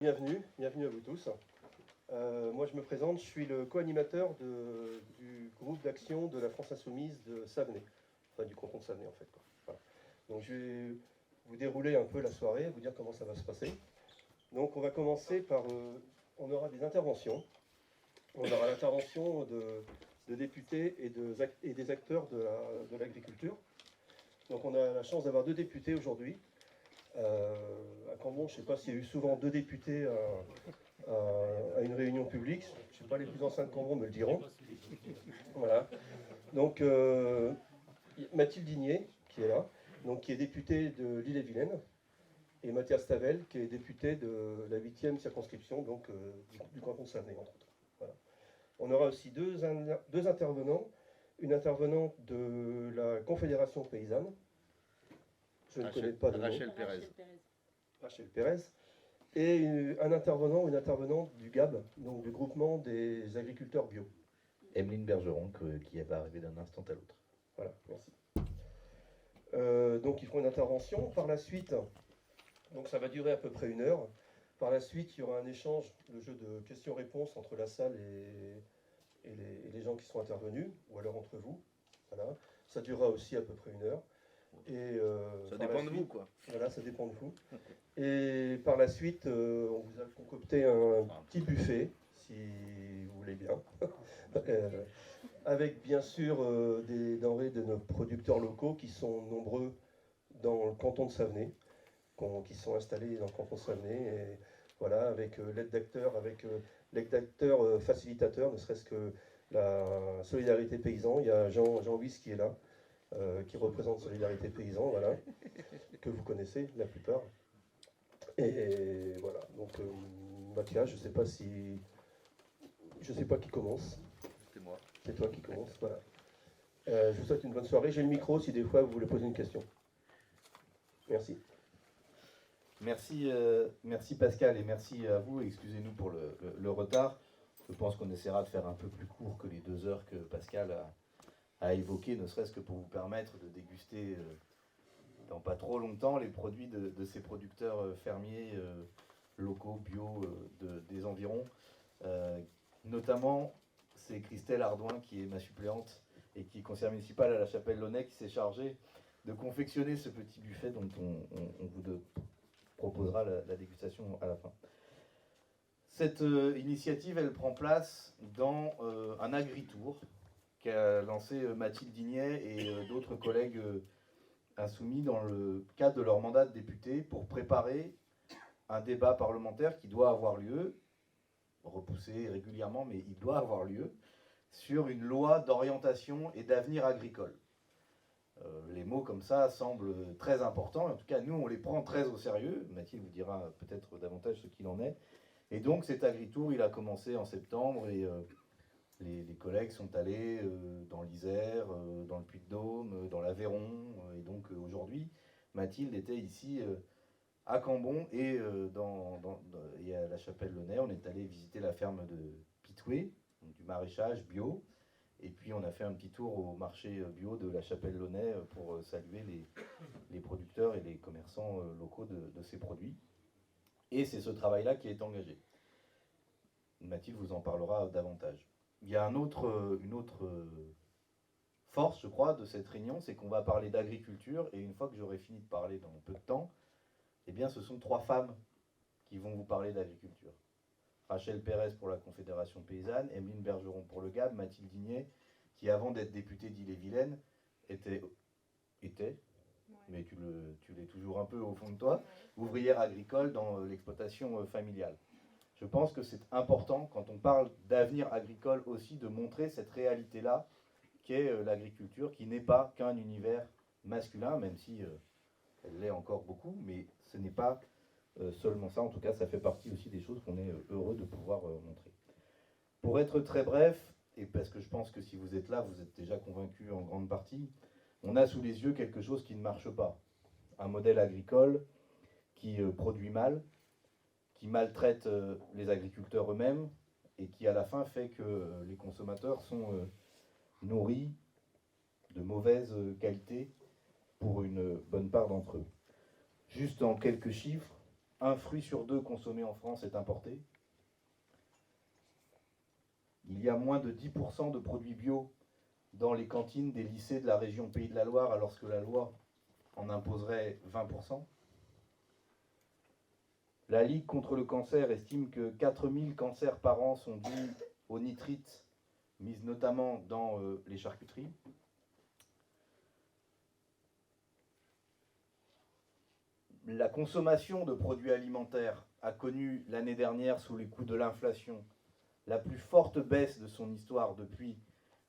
Bienvenue à vous tous. Moi je me présente, je suis le co-animateur du groupe d'action de la France Insoumise de Savenay, enfin du canton de Savenay en fait. Quoi. Voilà. Donc je vais vous dérouler un peu la soirée, vous dire comment ça va se passer. Donc on va commencer par, on aura des interventions. On aura l'intervention de députés et des acteurs de l'agriculture. Donc on a la chance d'avoir 2 députés aujourd'hui. À Cambon, je ne sais pas s'il y a eu souvent 2 députés à une réunion publique. Je ne sais pas, les plus anciens de Cambon me le diront. Voilà. Donc Mathilde Digné, qui est là, donc, qui est députée de l'Ille-et-Vilaine, et Mathias Tavel, qui est député de la 8e circonscription, donc du canton de Savenay, entre autres. Voilà. On aura aussi deux intervenants, une intervenante de la Confédération paysanne, je ne connais pas de nom. Rachel Pérez. Et un intervenant ou une intervenante du GAB, donc du groupement des agriculteurs bio. Emeline Bergeron, qui va arriver d'un instant à l'autre. Voilà, merci. Donc ils feront une intervention. Par la suite, donc ça va durer à peu près 1 heure. Par la suite, il y aura un échange, le jeu de questions-réponses entre la salle et les gens qui seront intervenus, ou alors entre vous. Voilà. Ça durera aussi à peu près 1 heure. Et, ça dépend de vous, quoi. Voilà, ça dépend de vous. Et par la suite, on vous a concocté un petit buffet, si vous voulez bien, avec bien sûr des denrées de nos producteurs locaux qui sont nombreux dans le canton de Savenay, qui sont installés dans le canton de Savenay, et voilà, avec l'aide d'acteurs facilitateurs, ne serait-ce que la solidarité paysan. Il y a Jean Wyss qui est là, qui représente Solidarité Paysan, voilà, que vous connaissez la plupart. Et voilà, donc Mathias, je sais pas qui commence. C'est moi. C'est toi qui commence, voilà. Je vous souhaite une bonne soirée. J'ai le micro si des fois vous voulez poser une question. Merci. Merci Pascal et merci à vous. Excusez-nous pour le retard. Je pense qu'on essaiera de faire un peu plus court que les 2 heures que Pascal a évoquées, ne serait-ce que pour vous permettre de déguster dans pas trop longtemps les produits de ces producteurs fermiers locaux, bio, des environs. Notamment, c'est Christelle Ardouin qui est ma suppléante et qui est conseillère municipale à la Chapelle-Launay qui s'est chargée de confectionner ce petit buffet dont on vous proposera la dégustation à la fin. Cette initiative, elle prend place dans un agritour qu'a lancé Mathilde Dignet et d'autres collègues insoumis dans le cadre de leur mandat de député pour préparer un débat parlementaire qui doit avoir lieu, repoussé régulièrement, mais il doit avoir lieu, sur une loi d'orientation et d'avenir agricole. Les mots comme ça semblent très importants, en tout cas nous on les prend très au sérieux, Mathilde vous dira peut-être davantage ce qu'il en est, et donc cet agritour il a commencé en septembre et les collègues sont allés dans l'Isère, dans le Puy-de-Dôme, dans l'Aveyron, et donc aujourd'hui Mathilde était ici à Cambon et à la Chapelle-Launay. On est allé visiter la ferme de Pitoué, du maraîchage bio. Et puis on a fait un petit tour au marché bio de la Chapelle-Launay pour saluer les producteurs et les commerçants locaux de ces produits. Et c'est ce travail-là qui est engagé. Mathilde vous en parlera davantage. Il y a une autre force, je crois, de cette réunion, c'est qu'on va parler d'agriculture. Et une fois que j'aurai fini de parler dans peu de temps, eh bien ce sont 3 femmes qui vont vous parler d'agriculture. Rachel Pérez pour la Confédération paysanne, Emeline Bergeron pour le GAB, Mathilde Dignet, qui avant d'être députée d'Ille-et-Vilaine, était mais tu l'es toujours un peu au fond de toi, ouvrière agricole dans l'exploitation familiale. Je pense que c'est important, quand on parle d'avenir agricole aussi, de montrer cette réalité-là, qu'est l'agriculture, qui n'est pas qu'un univers masculin, même si elle l'est encore beaucoup, mais ce n'est pas seulement ça. En tout cas, ça fait partie aussi des choses qu'on est heureux de pouvoir montrer. Pour être très bref, et parce que je pense que si vous êtes là, vous êtes déjà convaincus en grande partie, on a sous les yeux quelque chose qui ne marche pas. Un modèle agricole qui produit mal, qui maltraite les agriculteurs eux-mêmes, et qui à la fin fait que les consommateurs sont nourris de mauvaise qualité pour une bonne part d'entre eux. Juste en quelques chiffres, un fruit sur deux consommé en France est importé. Il y a moins de 10% de produits bio dans les cantines des lycées de la région Pays de la Loire, alors que la loi en imposerait 20%. La Ligue contre le cancer estime que 4000 cancers par an sont dus aux nitrites mises notamment dans les charcuteries. La consommation de produits alimentaires a connu l'année dernière, sous les coups de l'inflation, la plus forte baisse de son histoire depuis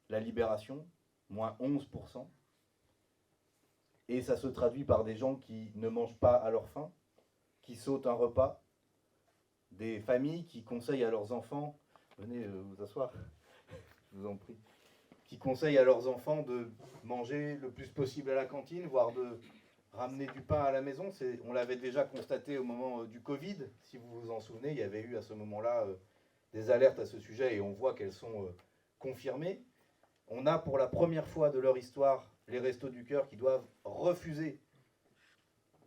la libération, moins 11%. Et ça se traduit par des gens qui ne mangent pas à leur faim, qui sautent un repas, des familles qui conseillent à leurs enfants, venez vous asseoir, je vous en prie, qui conseillent à leurs enfants de manger le plus possible à la cantine, voire de ramener du pain à la maison. On l'avait déjà constaté au moment du Covid, si vous vous en souvenez, il y avait eu à ce moment-là des alertes à ce sujet et on voit qu'elles sont confirmées. On a pour la première fois de leur histoire les Restos du Cœur qui doivent refuser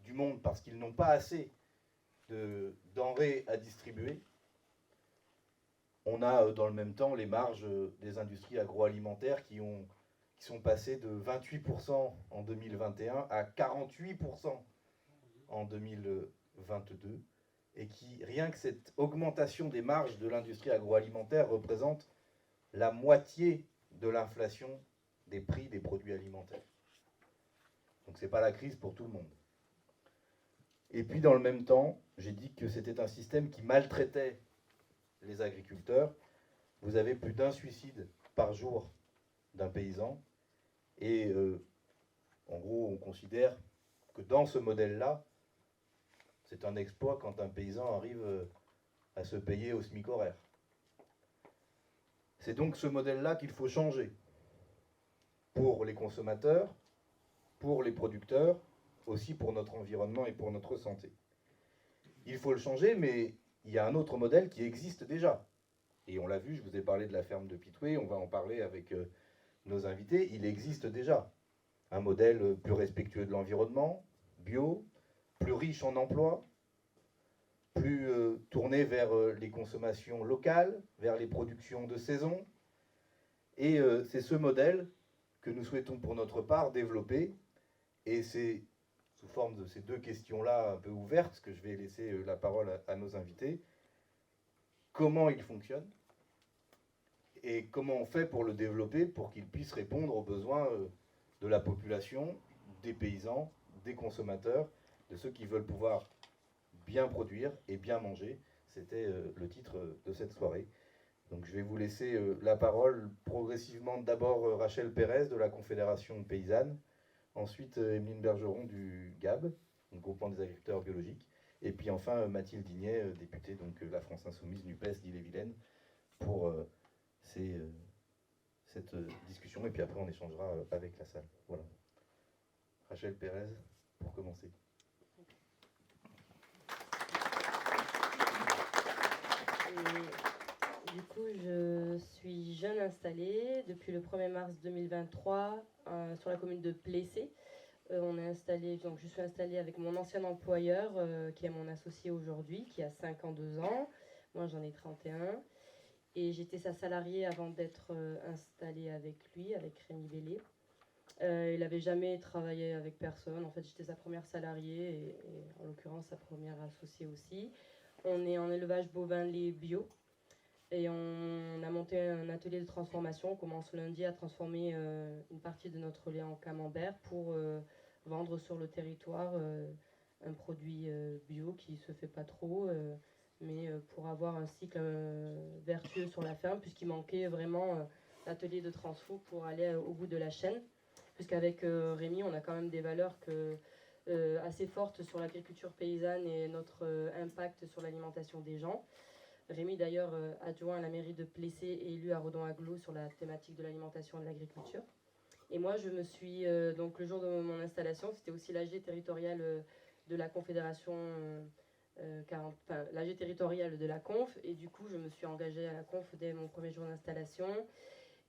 du monde parce qu'ils n'ont pas assez de denrées à distribuer. On a dans le même temps les marges des industries agroalimentaires qui sont passées de 28% en 2021 à 48% en 2022 et qui, rien que cette augmentation des marges de l'industrie agroalimentaire représente la moitié de l'inflation des prix des produits alimentaires. Donc c'est pas la crise pour tout le monde. Et puis dans le même temps, j'ai dit que c'était un système qui maltraitait les agriculteurs. Vous avez plus d'un suicide par jour d'un paysan. Et en gros, on considère que dans ce modèle-là, c'est un exploit quand un paysan arrive à se payer au SMIC horaire. C'est donc ce modèle-là qu'il faut changer pour les consommateurs, pour les producteurs, aussi pour notre environnement et pour notre santé. Il faut le changer, mais il y a un autre modèle qui existe déjà. Et on l'a vu, je vous ai parlé de la ferme de Pitoué, on va en parler avec nos invités. Il existe déjà un modèle plus respectueux de l'environnement, bio, plus riche en emplois, plus tourné vers les consommations locales, vers les productions de saison. Et c'est ce modèle que nous souhaitons pour notre part développer. Et c'est sous forme de ces deux questions-là un peu ouvertes que je vais laisser la parole à nos invités. Comment il fonctionne et comment on fait pour le développer pour qu'il puisse répondre aux besoins de la population, des paysans, des consommateurs, de ceux qui veulent pouvoir bien produire et bien manger. C'était le titre de cette soirée. Donc je vais vous laisser la parole progressivement. D'abord Rachel Pérez de la Confédération paysanne, ensuite Emeline Bergeron du GAB, le groupement des agriculteurs biologiques, et puis enfin Mathilde Dignet, députée donc La France Insoumise NUPES d'Ille-et-Vilaine, pour cette discussion, et puis après on échangera avec la salle. Voilà. Rachel Pérez, pour commencer. Du coup, je suis jeune installée depuis le 1er mars 2023 sur la commune de Plessé. Je suis installée avec mon ancien employeur qui est mon associé aujourd'hui, qui a 52 ans. Moi, j'en ai 31. Et j'étais sa salariée avant d'être installée avec lui, avec Rémi Bellé. Il n'avait jamais travaillé avec personne. En fait, j'étais sa première salariée et en l'occurrence sa première associée aussi. On est en élevage bovin-lait bio. Et on a monté un atelier de transformation. On commence lundi à transformer une partie de notre lait en camembert pour vendre sur le territoire un produit bio qui ne se fait pas trop, mais pour avoir un cycle vertueux sur la ferme, puisqu'il manquait vraiment l'atelier de transfo pour aller au bout de la chaîne. Puisqu'avec Rémi, on a quand même des valeurs assez fortes sur l'agriculture paysanne et notre impact sur l'alimentation des gens. Rémi, d'ailleurs, adjoint à la mairie de Plessé et élu à Redon-Aglo sur la thématique de l'alimentation et de l'agriculture. Et moi, je me suis, donc le jour de mon installation, c'était aussi l'AG territorial de la Confédération, l'AG territorial de la Conf, et du coup, je me suis engagée à la Conf dès mon premier jour d'installation,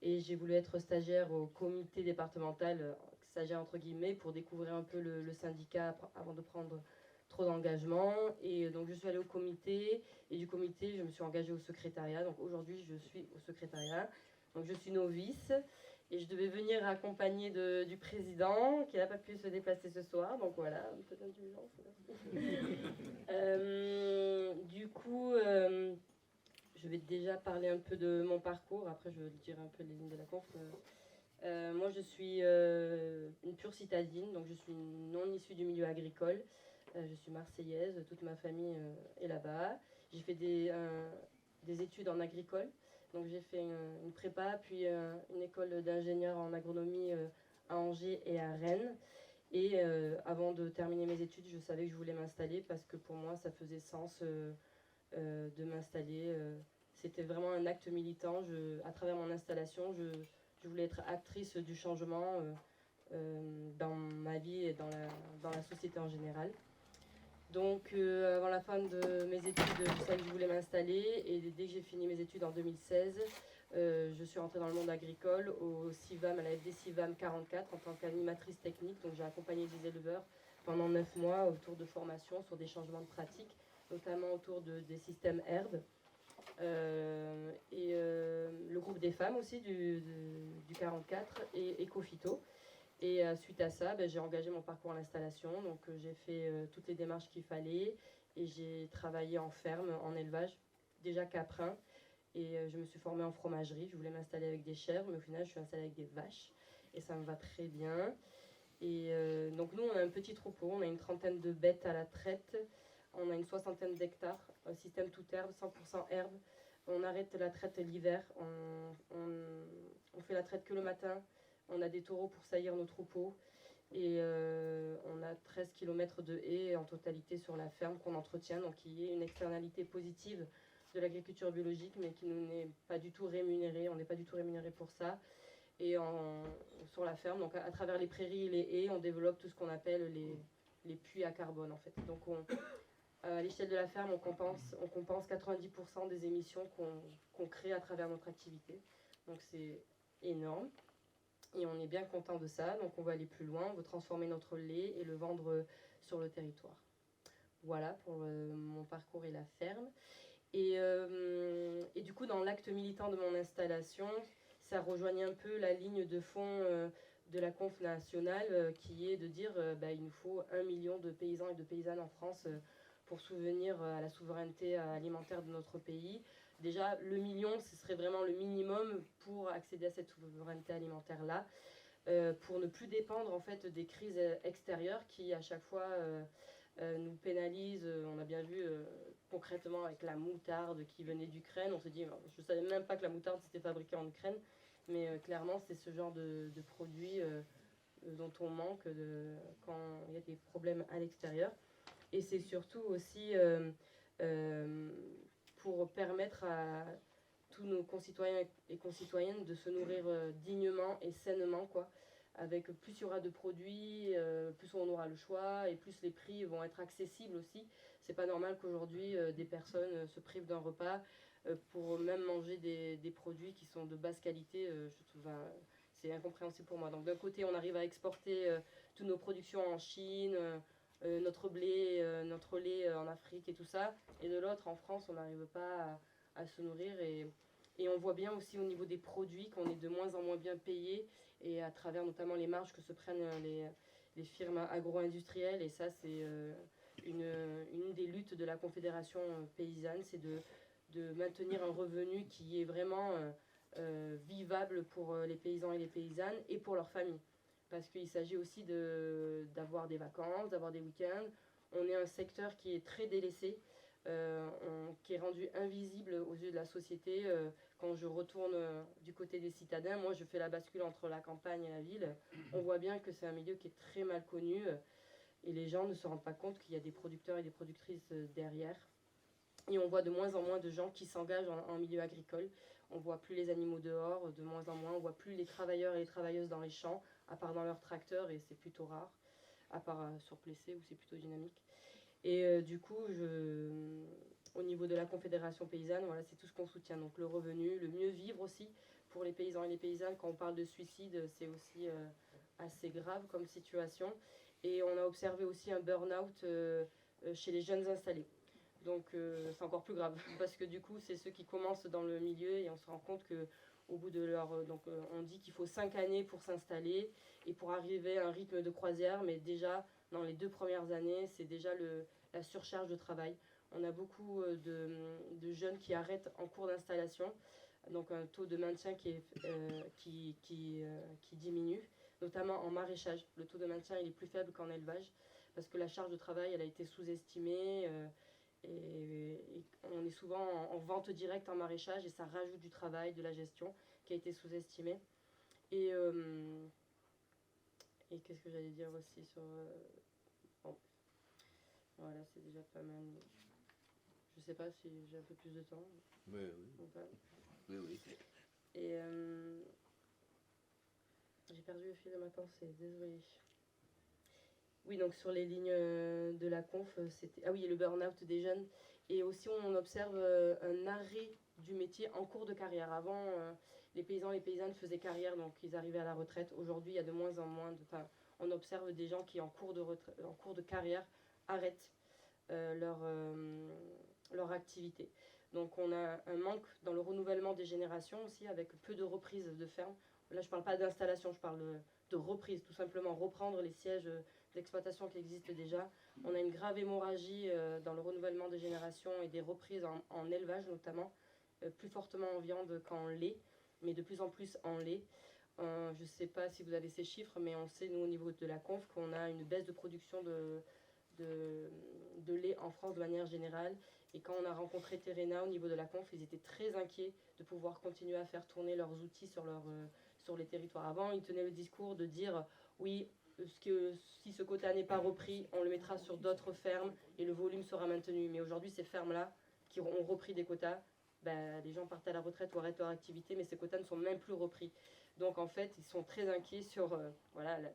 et j'ai voulu être stagiaire au comité départemental, stagiaire entre guillemets, pour découvrir un peu le syndicat avant de prendre trop d'engagement. Et donc je suis allée au comité, et du comité je me suis engagée au secrétariat. Donc aujourd'hui je suis au secrétariat. Donc je suis novice et je devais venir accompagnée du président qui n'a pas pu se déplacer ce soir. Donc voilà, un peu d'indulgence. Du coup, je vais déjà parler un peu de mon parcours. Après je vais dire un peu les lignes de la conf. Moi, je suis une pure citadine, donc je suis non issue du milieu agricole. Je suis marseillaise, toute ma famille est là-bas. J'ai fait des études en agricole, donc j'ai fait une prépa, puis une école d'ingénieur en agronomie à Angers et à Rennes. Et avant de terminer mes études, je savais que je voulais m'installer parce que pour moi, ça faisait sens de m'installer. C'était vraiment un acte militant. À travers mon installation, je voulais être actrice du changement dans ma vie et dans la société en général. Donc avant la fin de mes études, je savais que je voulais m'installer et dès que j'ai fini mes études en 2016, je suis rentrée dans le monde agricole au CIVAM, à la FD CIVAM 44 en tant qu'animatrice technique. Donc j'ai accompagné des éleveurs pendant 9 mois autour de formations sur des changements de pratiques, notamment autour des systèmes herbes. Le groupe des femmes aussi du 44 et Ecofito. Et suite à ça, j'ai engagé mon parcours à l'installation. Donc j'ai fait toutes les démarches qu'il fallait et j'ai travaillé en ferme, en élevage, déjà caprin. Et je me suis formée en fromagerie. Je voulais m'installer avec des chèvres, mais au final, je suis installée avec des vaches. Et ça me va très bien. Et donc nous, on a un petit troupeau. On a une trentaine de bêtes à la traite. On a une soixantaine d'hectares, un système toute herbe, 100% herbe. On arrête la traite l'hiver. On fait la traite que le matin. On a des taureaux pour saillir nos troupeaux. Et on a 13 km de haies en totalité sur la ferme qu'on entretient. Donc il y a une externalité positive de l'agriculture biologique, mais qui nous n'est pas du tout rémunérée. On n'est pas du tout rémunéré pour ça. Et sur la ferme, donc à travers les prairies et les haies, on développe tout ce qu'on appelle les puits à carbone en fait. Donc à l'échelle de la ferme, on compense 90% des émissions qu'on crée à travers notre activité. Donc c'est énorme. Et on est bien content de ça. Donc on va aller plus loin, on veut transformer notre lait et le vendre sur le territoire. Voilà pour mon parcours et la ferme. Et du coup, dans l'acte militant de mon installation, ça rejoignait un peu la ligne de fond de la conf nationale qui est de dire il nous faut 1 million de paysans et de paysannes en France pour souvenir à la souveraineté alimentaire de notre pays. Déjà, le million, ce serait vraiment le minimum pour accéder à cette souveraineté alimentaire-là, pour ne plus dépendre en fait des crises extérieures qui à chaque fois nous pénalisent. On a bien vu concrètement avec la moutarde qui venait d'Ukraine. On se dit, je ne savais même pas que la moutarde c'était fabriqué en Ukraine, mais clairement c'est ce genre de produit dont on manque quand il y a des problèmes à l'extérieur. Et c'est surtout aussi pour permettre à tous nos concitoyens et concitoyennes de se nourrir dignement et sainement, quoi. Avec plus il y aura de produits, plus on aura le choix et plus les prix vont être accessibles aussi. C'est pas normal qu'aujourd'hui des personnes se privent d'un repas pour même manger des produits qui sont de basse qualité. Je trouve c'est incompréhensible pour moi. Donc d'un côté on arrive à exporter toutes nos productions en Chine, notre blé, notre lait en Afrique et tout ça, et de l'autre en France on n'arrive pas à se nourrir et on voit bien aussi au niveau des produits qu'on est de moins en moins bien payé et à travers notamment les marges que se prennent les firmes agro-industrielles. Et ça c'est une des luttes de la Confédération paysanne, c'est de maintenir un revenu qui est vraiment vivable pour les paysans et les paysannes et pour leurs familles. Parce qu'il s'agit aussi d'avoir des vacances, d'avoir des week-ends. On est un secteur qui est très délaissé, qui est rendu invisible aux yeux de la société. Quand je retourne du côté des citadins, moi je fais la bascule entre la campagne et la ville. On voit bien que c'est un milieu qui est très mal connu et les gens ne se rendent pas compte qu'il y a des producteurs et des productrices derrière. Et on voit de moins en moins de gens qui s'engagent en milieu agricole. On voit plus les animaux dehors, de moins en moins. On voit plus les travailleurs et les travailleuses dans les champs, à part dans leurs tracteurs, et c'est plutôt rare, à part sur Plessé où c'est plutôt dynamique. Et du coup, au niveau de la Confédération paysanne, voilà, c'est tout ce qu'on soutient. Donc le revenu, le mieux vivre aussi pour les paysans et les paysannes. Quand on parle de suicide, c'est aussi assez grave comme situation. Et on a observé aussi un burn-out chez les jeunes installés. Donc c'est encore plus grave parce que du coup c'est ceux qui commencent dans le milieu et on se rend compte que au bout de leur on dit qu'il faut 5 années pour s'installer et pour arriver à un rythme de croisière, mais déjà dans les 2 premières années c'est déjà la surcharge de travail. On a beaucoup de jeunes qui arrêtent en cours d'installation, donc un taux de maintien qui diminue, notamment en maraîchage. Le taux de maintien il est plus faible qu'en élevage parce que la charge de travail elle a été sous-estimée. Et on est souvent en vente directe en maraîchage et ça rajoute du travail, de la gestion qui a été sous-estimé. Et qu'est-ce que j'allais dire aussi sur... bon, voilà, c'est déjà pas mal. Je sais pas si j'ai un peu plus de temps. Oui. Oui. Et j'ai perdu le fil de ma pensée, désolée. Oui, donc sur les lignes de la conf, c'était... Ah oui, le burn-out des jeunes. Et aussi, on observe un arrêt du métier en cours de carrière. Avant, les paysans et les paysannes faisaient carrière, donc ils arrivaient à la retraite. Aujourd'hui, il y a de moins en moins de... Enfin, on observe des gens qui, en cours de carrière, arrêtent leur activité. Donc on a un manque dans le renouvellement des générations aussi, avec peu de reprises de fermes. Là, je ne parle pas d'installation, je parle de reprise, tout simplement reprendre les sièges d'exploitation qui existent déjà. On a une grave hémorragie dans le renouvellement des générations et des reprises en élevage notamment, plus fortement en viande qu'en lait, mais de plus en plus en lait. Je ne sais pas si vous avez ces chiffres, mais on sait, nous, au niveau de la conf, qu'on a une baisse de production de lait en France de manière générale. Et quand on a rencontré Terena au niveau de la conf, ils étaient très inquiets de pouvoir continuer à faire tourner leurs outils sur les territoires. Avant, ils tenaient le discours de dire oui, si ce quota n'est pas repris, on le mettra sur d'autres fermes et le volume sera maintenu. Mais aujourd'hui, ces fermes-là qui ont repris des quotas, les gens partent à la retraite ou arrêtent leur activité, mais ces quotas ne sont même plus repris. Donc en fait, ils sont très inquiets sur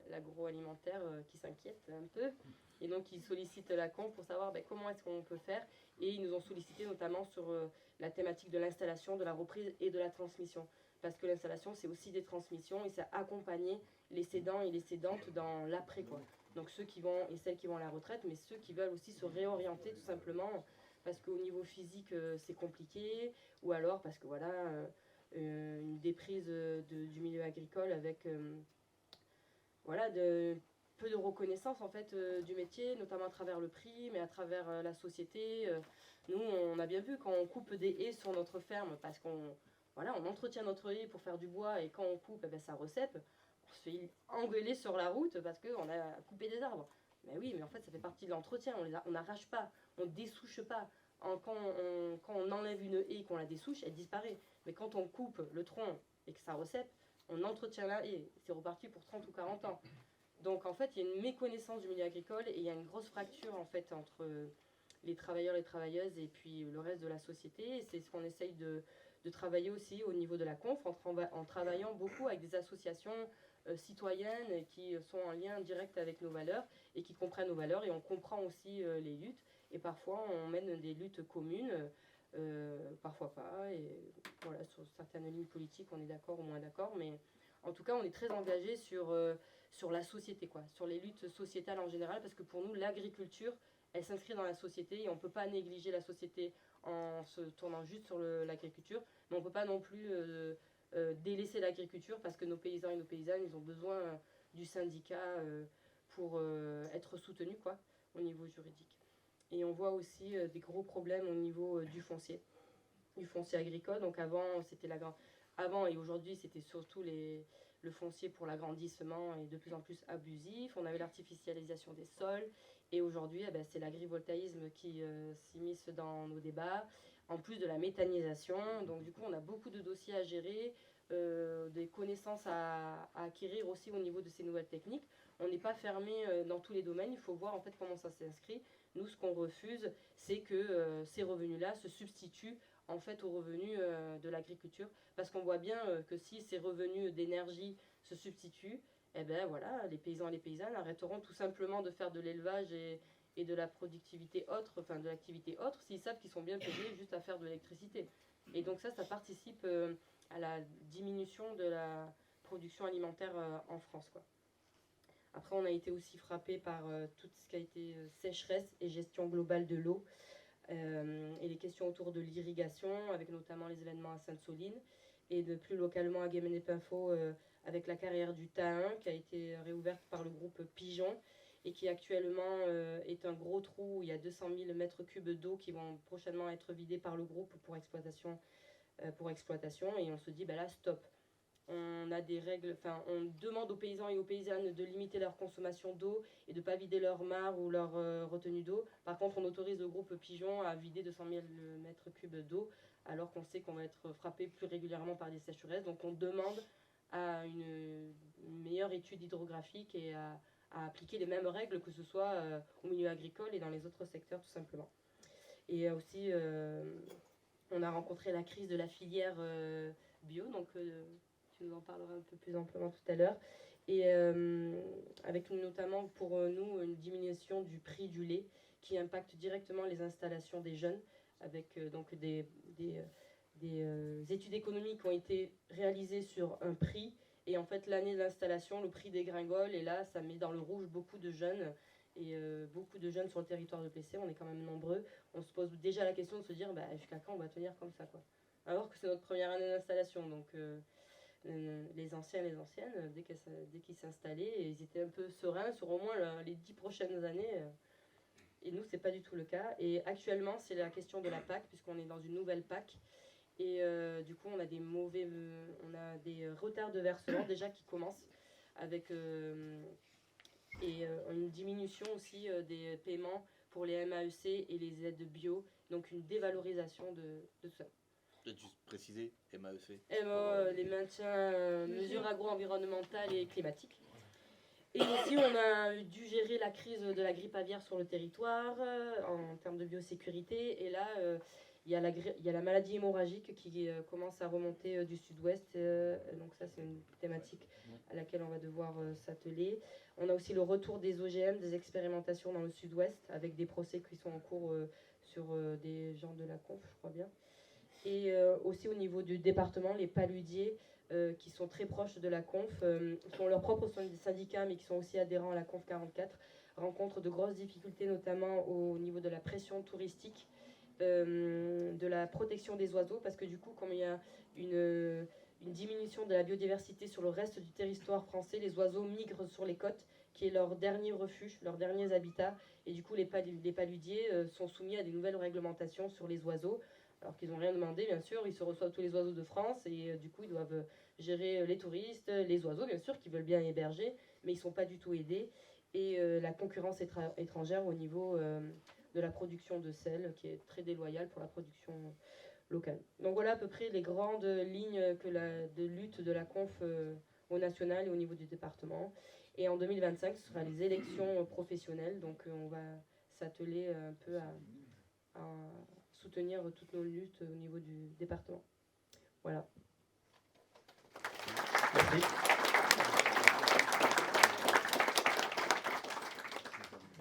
l'agroalimentaire qui s'inquiète un peu. Et donc ils sollicitent la conf pour savoir comment est-ce qu'on peut faire. Et ils nous ont sollicité notamment sur la thématique de l'installation, de la reprise et de la transmission. Parce que l'installation, c'est aussi des transmissions et ça accompagner les cédants et les cédantes dans l'après, quoi. Donc ceux qui vont et celles qui vont à la retraite, mais ceux qui veulent aussi se réorienter tout simplement parce qu'au niveau physique c'est compliqué, ou alors parce que une déprise du milieu agricole avec peu de reconnaissance en fait du métier, notamment à travers le prix, mais à travers la société. Nous, on a bien vu quand on coupe des haies sur notre ferme, parce qu'on on entretient notre haie pour faire du bois, et quand on coupe, ça recèpe. On se fait engueuler sur la route parce qu'on a coupé des arbres. Mais oui, mais en fait, ça fait partie de l'entretien. On n'arrache pas, on ne dessouche pas. Quand on enlève une haie et qu'on la dessouche, elle disparaît. Mais quand on coupe le tronc et que ça recèpe, on entretient la haie. C'est reparti pour 30 ou 40 ans. Donc en fait, il y a une méconnaissance du milieu agricole et il y a une grosse fracture en fait entre les travailleurs, les travailleuses et puis le reste de la société. Et c'est ce qu'on essaye de travailler aussi au niveau de la conf en travaillant beaucoup avec des associations citoyennes qui sont en lien direct avec nos valeurs et qui comprennent nos valeurs, et on comprend aussi les luttes, et parfois on mène des luttes communes, parfois pas, et voilà, sur certaines lignes politiques on est d'accord ou moins d'accord, mais en tout cas on est très engagé sur la société, quoi, sur les luttes sociétales en général, parce que pour nous l'agriculture elle s'inscrit dans la société et on ne peut pas négliger la société en se tournant juste sur l'agriculture, mais on ne peut pas non plus délaisser l'agriculture parce que nos paysans et nos paysannes, ils ont besoin du syndicat pour être soutenus, quoi, au niveau juridique. Et on voit aussi des gros problèmes au niveau du foncier agricole. Donc avant et aujourd'hui, c'était surtout le foncier pour l'agrandissement est de plus en plus abusif. On avait l'artificialisation des sols. Et aujourd'hui, c'est l'agrivoltaïsme qui s'immisce dans nos débats, en plus de la méthanisation. Donc du coup, on a beaucoup de dossiers à gérer, des connaissances à acquérir aussi au niveau de ces nouvelles techniques. On n'est pas fermé dans tous les domaines, il faut voir en fait comment ça s'inscrit. Nous, ce qu'on refuse, c'est que ces revenus-là se substituent en fait aux revenus de l'agriculture, parce qu'on voit bien que si ces revenus d'énergie se substituent, les paysans et les paysannes arrêteront tout simplement de faire de l'élevage et de la productivité autre, enfin de l'activité autre, s'ils savent qu'ils sont bien payés juste à faire de l'électricité. Et donc ça participe à la diminution de la production alimentaire en France, quoi. Après, on a été aussi frappé par tout ce qui a été sécheresse et gestion globale de l'eau, et les questions autour de l'irrigation, avec notamment les événements à Sainte-Soline, et de plus localement à Guémené-Pinfo, avec la carrière du Tahin, qui a été réouverte par le groupe Pigeon, et qui actuellement est un gros trou où il y a 200 000 mètres cubes d'eau qui vont prochainement être vidés par le groupe pour exploitation, et on se dit, là, stop. On a des règles, on demande aux paysans et aux paysannes de limiter leur consommation d'eau et de ne pas vider leur mare ou leur retenue d'eau. Par contre, on autorise le groupe Pigeon à vider 200 000 mètres cubes d'eau, alors qu'on sait qu'on va être frappé plus régulièrement par des sécheresses. Donc on demande à une meilleure étude hydrographique et à appliquer les mêmes règles, que ce soit au milieu agricole et dans les autres secteurs, tout simplement. Et aussi, on a rencontré la crise de la filière bio, donc tu nous en parleras un peu plus amplement tout à l'heure, et avec notamment pour nous une diminution du prix du lait qui impacte directement les installations des jeunes, avec donc des études économiques qui ont été réalisées sur un prix, et en fait l'année de l'installation, le prix dégringole, et là ça met dans le rouge beaucoup de jeunes, et beaucoup de jeunes sur le territoire de Plessé, on est quand même nombreux, on se pose déjà la question de se dire jusqu'à quand on va tenir comme ça, quoi. Alors que c'est notre première année d'installation, donc les anciennes, dès qu'ils s'installaient, ils étaient un peu sereins sur au moins les 10 prochaines années. Et nous, c'est pas du tout le cas. Et actuellement, c'est la question de la PAC, puisqu'on est dans une nouvelle PAC. Et du coup, on a des retards de versement déjà qui commencent, avec une diminution aussi des paiements pour les MAEC et les aides bio. Donc une dévalorisation de tout ça. Peut-être juste préciser, MAEC. Les maintiens, mesures agro-environnementales et climatiques. Et aussi, on a dû gérer la crise de la grippe aviaire sur le territoire en termes de biosécurité. Et là, il y a la maladie hémorragique qui commence à remonter du sud-ouest. Donc ça, c'est une thématique à laquelle on va devoir s'atteler. On a aussi le retour des OGM, des expérimentations dans le sud-ouest, avec des procès qui sont en cours sur des gens de la conf, je crois bien. Et aussi au niveau du département, les paludiers qui sont très proches de la conf, qui ont leur propre syndicat mais qui sont aussi adhérents à la conf 44, rencontrent de grosses difficultés, notamment au niveau de la pression touristique, de la protection des oiseaux, parce que du coup, comme il y a une diminution de la biodiversité sur le reste du territoire français, les oiseaux migrent sur les côtes, qui est leur dernier refuge, leurs derniers habitats, et du coup les paludiers sont soumis à des nouvelles réglementations sur les oiseaux, alors qu'ils n'ont rien demandé, bien sûr. Ils se reçoivent tous les oiseaux de France, et du coup ils doivent gérer les touristes, les oiseaux bien sûr, qui veulent bien héberger, mais ils ne sont pas du tout aidés, et la concurrence étrangère au niveau de la production de sel, qui est très déloyale pour la production locale. Donc voilà à peu près les grandes lignes de lutte de la conf au national et au niveau du département. Et en 2025, ce sera les élections professionnelles, donc on va s'atteler un peu à soutenir toutes nos luttes au niveau du département. Voilà.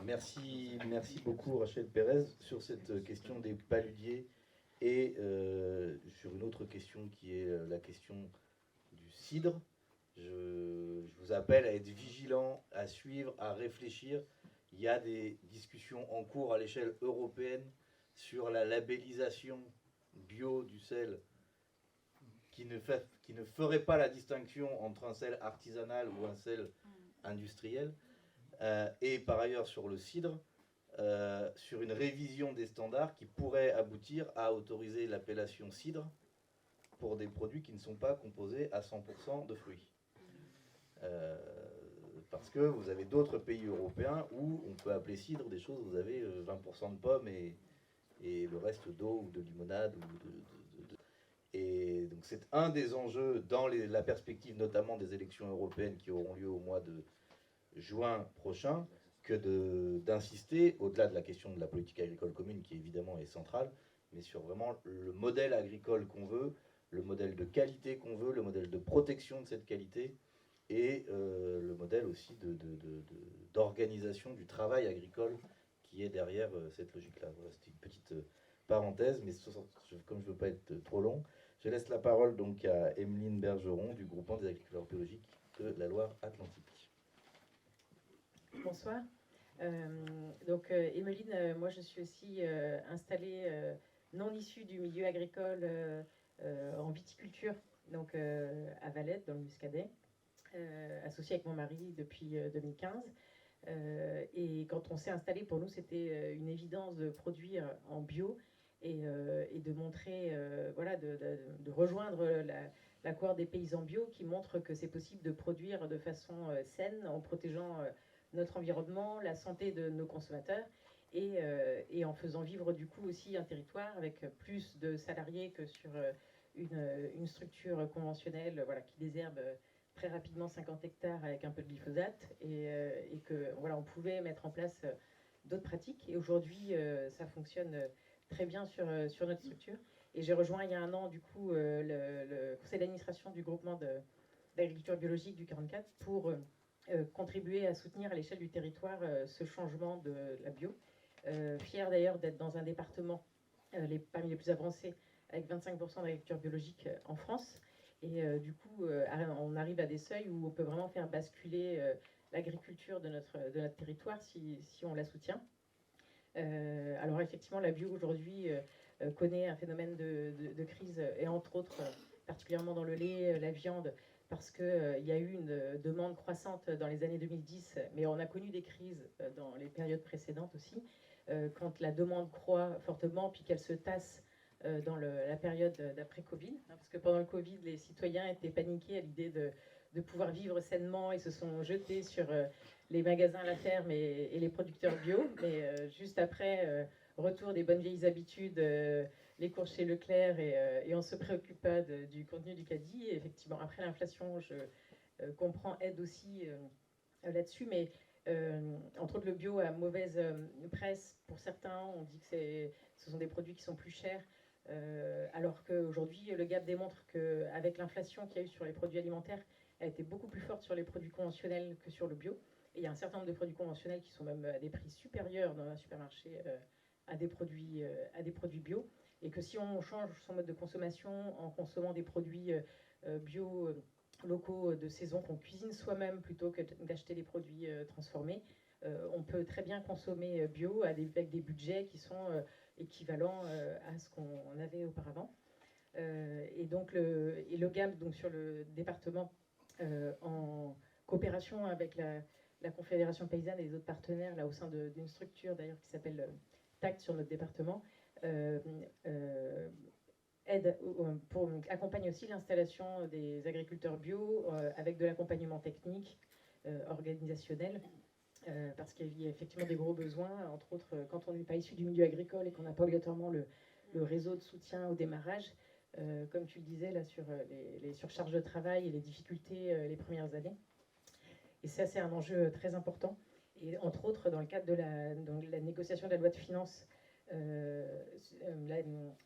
Merci. Merci beaucoup Rachel Pérez sur cette question des paludiers et sur une autre question qui est la question du cidre. Je vous appelle à être vigilant, à suivre, à réfléchir. Il y a des discussions en cours à l'échelle européenne sur la labellisation bio du sel qui ne ferait pas la distinction entre un sel artisanal ou un sel industriel. Et par ailleurs sur le cidre, sur une révision des standards qui pourrait aboutir à autoriser l'appellation cidre pour des produits qui ne sont pas composés à 100% de fruits. Parce que vous avez d'autres pays européens où on peut appeler cidre des choses où vous avez 20% de pommes et le reste d'eau ou de limonade. Et donc c'est un des enjeux dans la perspective notamment des élections européennes qui auront lieu au mois de juin prochain, que d'insister, au-delà de la question de la politique agricole commune qui évidemment est centrale, mais sur vraiment le modèle agricole qu'on veut, le modèle de qualité qu'on veut, le modèle de protection de cette qualité, et le modèle aussi d'organisation du travail agricole qui est derrière cette logique-là. Voilà, c'était une petite parenthèse, mais comme je ne veux pas être trop long, je laisse la parole donc à Emeline Bergeron du groupement des agriculteurs biologiques de la Loire-Atlantique. Bonsoir. Emeline, moi je suis aussi installée non issue du milieu agricole en viticulture, donc à Valette, dans le Muscadet, associée avec mon mari depuis 2015. Et quand on s'est installé, pour nous, c'était une évidence de produire en bio et de montrer, voilà, de rejoindre la cohorte des paysans bio qui montre que c'est possible de produire de façon saine en protégeant notre environnement, la santé de nos consommateurs et en faisant vivre du coup aussi un territoire avec plus de salariés que sur une structure conventionnelle, voilà, qui désherbe très rapidement 50 hectares avec un peu de glyphosate et que voilà, on pouvait mettre en place d'autres pratiques. Et aujourd'hui, ça fonctionne très bien sur notre structure. Et j'ai rejoint il y a un an du coup le conseil d'administration du groupement d'agriculture biologique du 44 pour contribuer à soutenir à l'échelle du territoire ce changement de la bio. Fière d'ailleurs d'être dans un département parmi les plus avancés avec 25% d'agriculture biologique en France. Et du coup, on arrive à des seuils où on peut vraiment faire basculer l'agriculture de notre territoire si on la soutient. Alors effectivement, la bio aujourd'hui connaît un phénomène de crise, et entre autres, particulièrement dans le lait, la viande, parce qu'il y a eu une demande croissante dans les années 2010, mais on a connu des crises dans les périodes précédentes aussi, quand la demande croît fortement, puis qu'elle se tasse dans la période d'après-Covid, hein, parce que pendant le Covid, les citoyens étaient paniqués à l'idée de pouvoir vivre sainement et se sont jetés sur les magasins, la ferme et les producteurs bio. Mais juste après, retour des bonnes vieilles habitudes, les courses chez Leclerc et on ne se préoccupe pas du contenu du caddie. Et effectivement, après l'inflation, je comprends, aide aussi là-dessus. Mais entre autres, le bio a mauvaise presse pour certains. On dit que ce sont des produits qui sont plus chers. Alors qu'aujourd'hui, le GAP démontre qu'avec l'inflation qu'il y a eu sur les produits alimentaires, elle a été beaucoup plus forte sur les produits conventionnels que sur le bio. Et il y a un certain nombre de produits conventionnels qui sont même à des prix supérieurs dans un supermarché à des produits bio. Et que si on change son mode de consommation en consommant des produits bio locaux de saison qu'on cuisine soi-même plutôt que d'acheter des produits transformés, on peut très bien consommer bio avec des budgets qui sont équivalents à ce qu'on avait auparavant. Et donc le GAP, donc sur le département, en coopération avec la Confédération paysanne et les autres partenaires là, au sein d'une structure d'ailleurs qui s'appelle TACT sur notre département, accompagne aussi l'installation des agriculteurs bio avec de l'accompagnement technique, organisationnel, parce qu'il y a effectivement des gros besoins, entre autres quand on n'est pas issu du milieu agricole et qu'on n'a pas obligatoirement le réseau de soutien au démarrage, comme tu le disais là sur les surcharges de travail et les difficultés les premières années. Et ça, c'est un enjeu très important. Et entre autres, dans le cadre de la négociation de la loi de finances,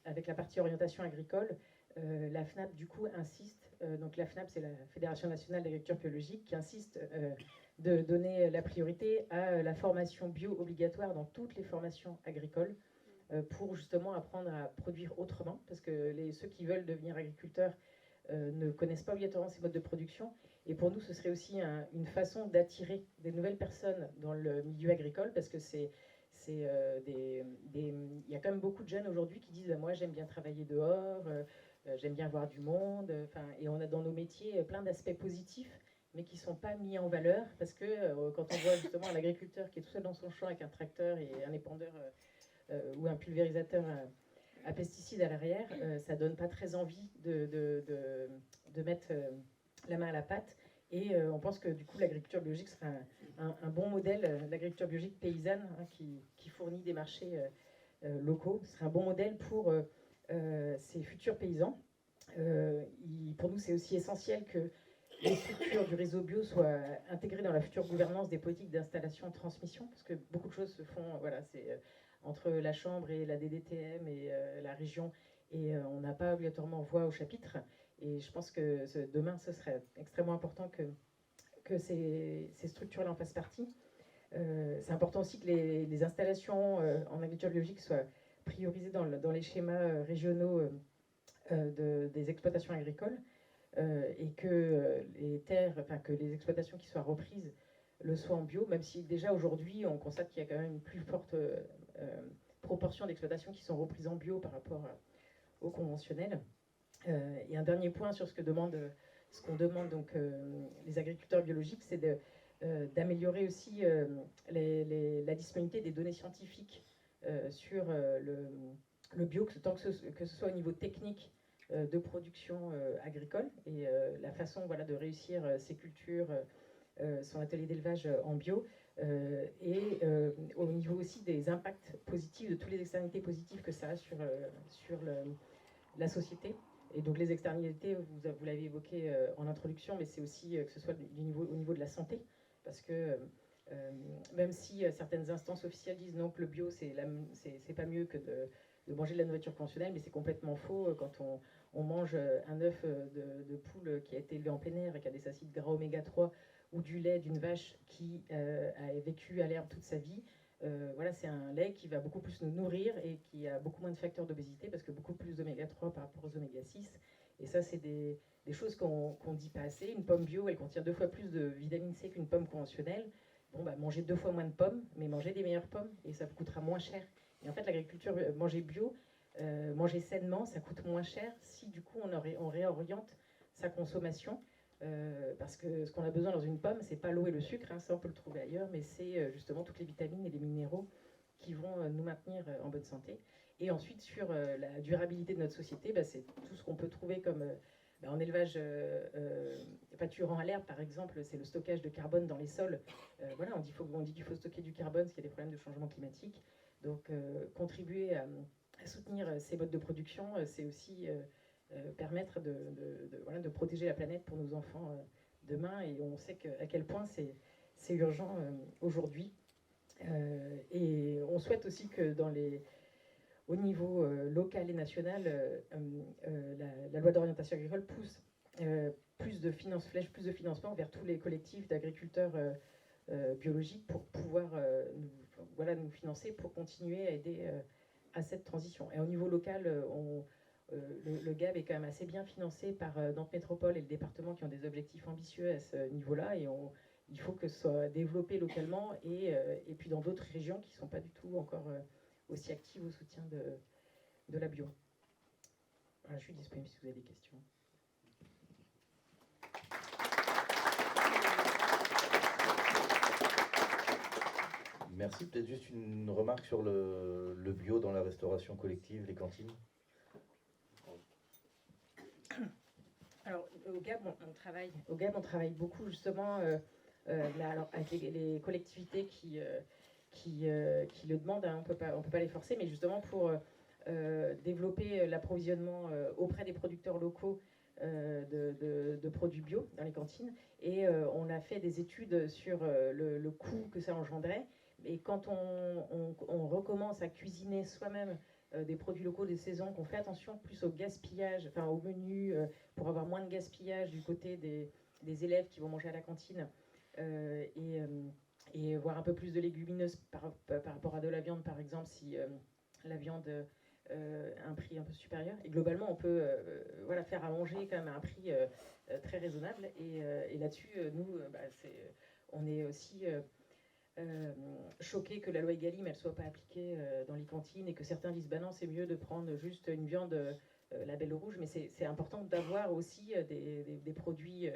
avec la partie orientation agricole, la FNAP du coup insiste, donc la FNAP c'est la Fédération nationale d'agriculture biologique, qui insiste de donner la priorité à la formation bio obligatoire dans toutes les formations agricoles, pour justement apprendre à produire autrement, parce que ceux qui veulent devenir agriculteurs ne connaissent pas obligatoirement ces modes de production. Et pour nous, ce serait aussi une façon d'attirer des nouvelles personnes dans le milieu agricole, parce que il y a quand même beaucoup de jeunes aujourd'hui qui disent moi j'aime bien travailler dehors, j'aime bien voir du monde, et on a dans nos métiers plein d'aspects positifs, mais qui ne sont pas mis en valeur, parce que quand on voit justement un agriculteur qui est tout seul dans son champ avec un tracteur et un épandeur ou un pulvérisateur à pesticides à l'arrière, ça donne pas très envie de mettre la main à la pâte. Et on pense que du coup l'agriculture biologique sera un bon modèle, l'agriculture biologique paysanne, hein, qui fournit des marchés locaux, ce sera un bon modèle pour ces futurs paysans. Pour nous, c'est aussi essentiel que les structures du réseau bio soient intégrées dans la future gouvernance des politiques d'installation et de transmission, parce que beaucoup de choses se font, voilà, c'est entre la Chambre et la DDTM et la région, et on n'a pas obligatoirement voix au chapitre. Et je pense que demain, ce serait extrêmement important que ces structures-là en fassent partie. C'est important aussi que les installations en agriculture biologique soient priorisées dans les schémas régionaux des exploitations agricoles, et que les terres, que les exploitations qui soient reprises le soit en bio, même si déjà aujourd'hui on constate qu'il y a quand même une plus forte proportion d'exploitations qui sont reprises en bio par rapport au conventionnel. Et un dernier point sur ce qu'on demande donc les agriculteurs biologiques, c'est d'améliorer aussi la disponibilité des données scientifiques sur le bio, que ce soit au niveau technique de production agricole et la façon voilà, de réussir ces cultures, son atelier d'élevage en bio, et au niveau aussi des impacts positifs, de toutes les externalités positives que ça a sur la société. Et donc les externalités, vous l'avez évoqué en introduction, mais c'est aussi que ce soit au niveau de la santé, parce que même si certaines instances officielles disent non, que le bio, c'est pas mieux que de manger de la nourriture conventionnelle, mais c'est complètement faux. Quand on mange un œuf de poule qui a été élevé en plein air et qui a des acides gras oméga 3, ou du lait d'une vache qui a vécu à l'herbe toute sa vie, voilà, c'est un lait qui va beaucoup plus nous nourrir et qui a beaucoup moins de facteurs d'obésité parce que beaucoup plus d'oméga 3 par rapport aux oméga 6. Et ça, c'est des choses qu'on ne dit pas assez. Une pomme bio, elle contient 2 fois plus de vitamine C qu'une pomme conventionnelle. Bon, bah, mangez 2 fois moins de pommes, mais mangez des meilleures pommes et ça vous coûtera moins cher. Et en fait, l'agriculture, manger bio, manger sainement, ça coûte moins cher si du coup on réoriente sa consommation. Parce que ce qu'on a besoin dans une pomme, c'est pas l'eau et le sucre, hein, ça on peut le trouver ailleurs, mais c'est justement toutes les vitamines et les minéraux qui vont nous maintenir en bonne santé. Et ensuite, sur la durabilité de notre société, bah, c'est tout ce qu'on peut trouver comme en élevage pâturant à l'herbe, par exemple, c'est le stockage de carbone dans les sols. Voilà, on dit qu'il faut stocker du carbone parce qu'il y a des problèmes de changement climatique. Donc, contribuer à soutenir ces modes de production, c'est aussi permettre voilà, de protéger la planète pour nos enfants demain. Et on sait à quel point c'est urgent aujourd'hui. Et on souhaite aussi que au niveau local et national, la loi d'orientation agricole pousse flèche plus de financement vers tous les collectifs d'agriculteurs biologiques pour pouvoir nous financer pour continuer à aider à cette transition. Et au niveau local, le GAB est quand même assez bien financé par Nantes Métropole et le département qui ont des objectifs ambitieux à ce niveau-là. Et il faut que ce soit développé localement et puis dans d'autres régions qui ne sont pas du tout encore aussi actives au soutien de la bio. Voilà, je suis disponible si vous avez des questions. Merci. Peut-être juste une remarque sur le bio dans la restauration collective, les cantines. Alors, au GAB, on travaille beaucoup justement avec les collectivités qui le demandent. Hein, on peut pas les forcer, mais justement pour développer l'approvisionnement auprès des producteurs locaux de produits bio dans les cantines. Et on a fait des études sur le coût que ça engendrait. Et quand on recommence à cuisiner soi-même des produits locaux des saisons, qu'on fait attention plus au gaspillage, enfin au menu, pour avoir moins de gaspillage du côté des élèves qui vont manger à la cantine, et voir un peu plus de légumineuses par rapport à de la viande, par exemple, si la viande a un prix un peu supérieur. Et globalement, on peut faire à manger quand même à un prix très raisonnable. Et là-dessus, nous, on est aussi choqués que la loi Egalim elle soit pas appliquée dans les cantines et que certains disent bah non, c'est mieux de prendre juste une viande label rouge, mais c'est important d'avoir aussi des produits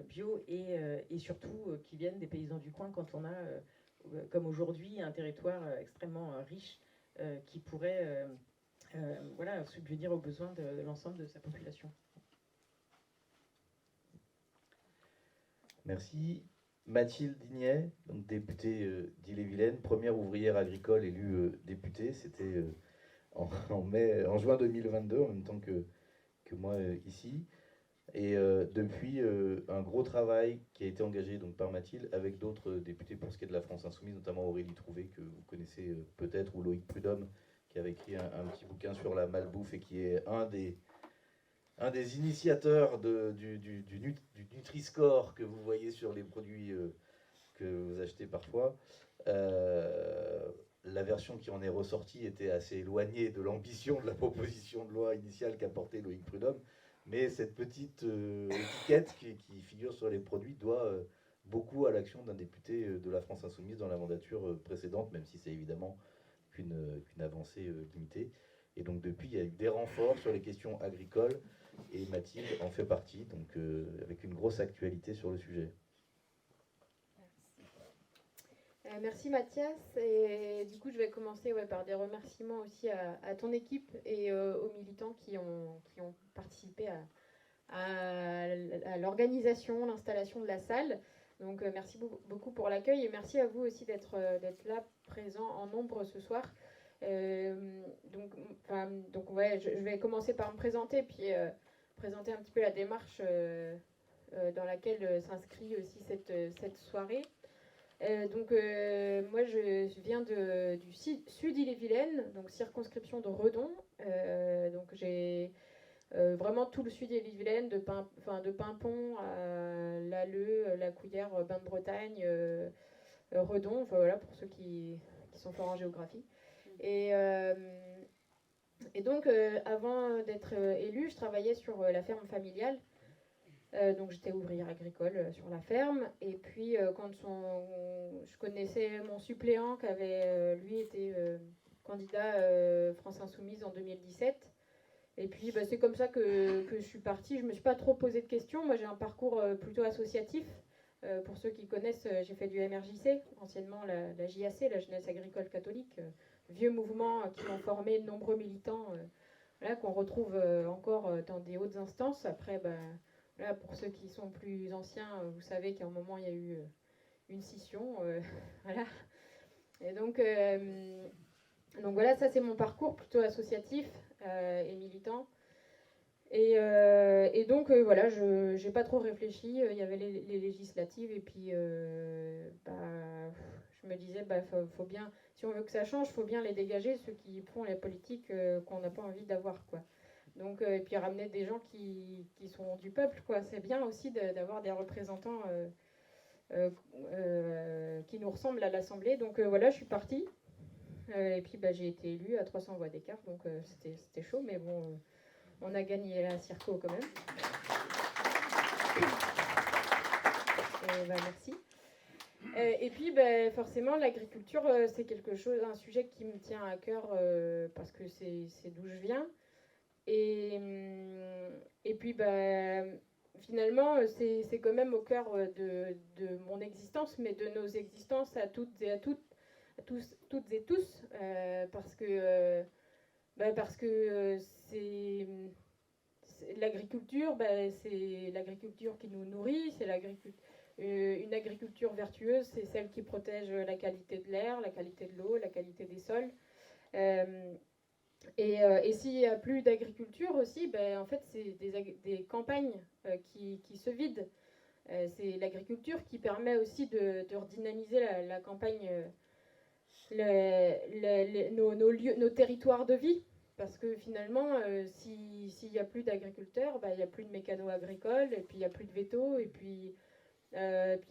bio et surtout qui viennent des paysans du coin quand on a comme aujourd'hui un territoire extrêmement riche qui pourrait subvenir aux besoins de l'ensemble de sa population. Merci. Mathilde Dignet, donc députée d'Ille-et-Vilaine, première ouvrière agricole élue députée, c'était en juin 2022, en même temps que moi ici. Et depuis, un gros travail qui a été engagé donc, par Mathilde avec d'autres députés pour ce qui est de la France Insoumise, notamment Aurélie Trouvé, que vous connaissez peut-être, ou Loïc Prudhomme, qui avait écrit un petit bouquin sur la malbouffe et qui est un des initiateurs du Nutri-Score que vous voyez sur les produits que vous achetez parfois. La version qui en est ressortie était assez éloignée de l'ambition de la proposition de loi initiale qu'a portée Loïc Prudhomme, mais cette petite étiquette qui figure sur les produits doit beaucoup à l'action d'un député de la France Insoumise dans la mandature précédente, même si c'est évidemment qu'une avancée limitée. Et donc depuis, il y a eu des renforts sur les questions agricoles, et Mathilde en fait partie, donc avec une grosse actualité sur le sujet. Merci Mathias, et du coup je vais commencer par des remerciements aussi à ton équipe et aux militants qui ont participé à l'organisation, l'installation de la salle. Donc merci beaucoup pour l'accueil et merci à vous aussi d'être là, présent en nombre ce soir. Je vais commencer par me présenter, puis présenter un petit peu la démarche dans laquelle s'inscrit aussi cette soirée. Moi je viens du sud Ille-et-Vilaine, donc circonscription de Redon. Donc j'ai vraiment tout le sud Ille-et-Vilaine, de Pimpon à Lalleux, La Couillère, Bain de Bretagne, Redon, voilà pour ceux qui sont forts en géographie. Et donc avant d'être élue, je travaillais sur la ferme familiale. Donc j'étais ouvrière agricole sur la ferme, et puis quand je connaissais mon suppléant qui avait lui été candidat France Insoumise en 2017, et puis c'est comme ça que je suis partie. Je me suis pas trop posé de questions. Moi j'ai un parcours plutôt associatif. Pour ceux qui connaissent, j'ai fait du MRJC, anciennement la JAC, la Jeunesse Agricole Catholique, vieux mouvement qui ont formé de nombreux militants qu'on retrouve encore dans des hautes instances. Après là, pour ceux qui sont plus anciens, vous savez qu'à un moment, il y a eu une scission. Voilà. Et donc voilà, ça c'est mon parcours plutôt associatif et militant. Et donc voilà, je n'ai pas trop réfléchi. Il y avait les législatives, et puis je me disais, faut bien, si on veut que ça change, il faut bien les dégager, ceux qui font les politiques qu'on n'a pas envie d'avoir, quoi. Donc, et puis ramener des gens qui sont du peuple, quoi. C'est bien aussi d'avoir des représentants qui nous ressemblent à l'Assemblée. Donc voilà, je suis partie. Et puis j'ai été élue à 300 voix d'écart, donc c'était chaud, mais bon, on a gagné la Circo quand même. Merci. Et puis forcément, l'agriculture, c'est un sujet qui me tient à cœur parce que c'est d'où je viens. Et puis finalement, c'est quand même au cœur de mon existence, mais de nos existences à toutes et à tous, parce que c'est l'agriculture, c'est l'agriculture qui nous nourrit, c'est une agriculture vertueuse, c'est celle qui protège la qualité de l'air, la qualité de l'eau, la qualité des sols. Et s'il n'y a plus d'agriculture aussi, en fait, c'est des campagnes qui se vident. C'est l'agriculture qui permet aussi de redynamiser la campagne, nos territoires de vie. Parce que finalement, s'il n'y a plus d'agriculteurs, il n'y a plus de mécano agricoles, et puis il n'y a plus de véto, et puis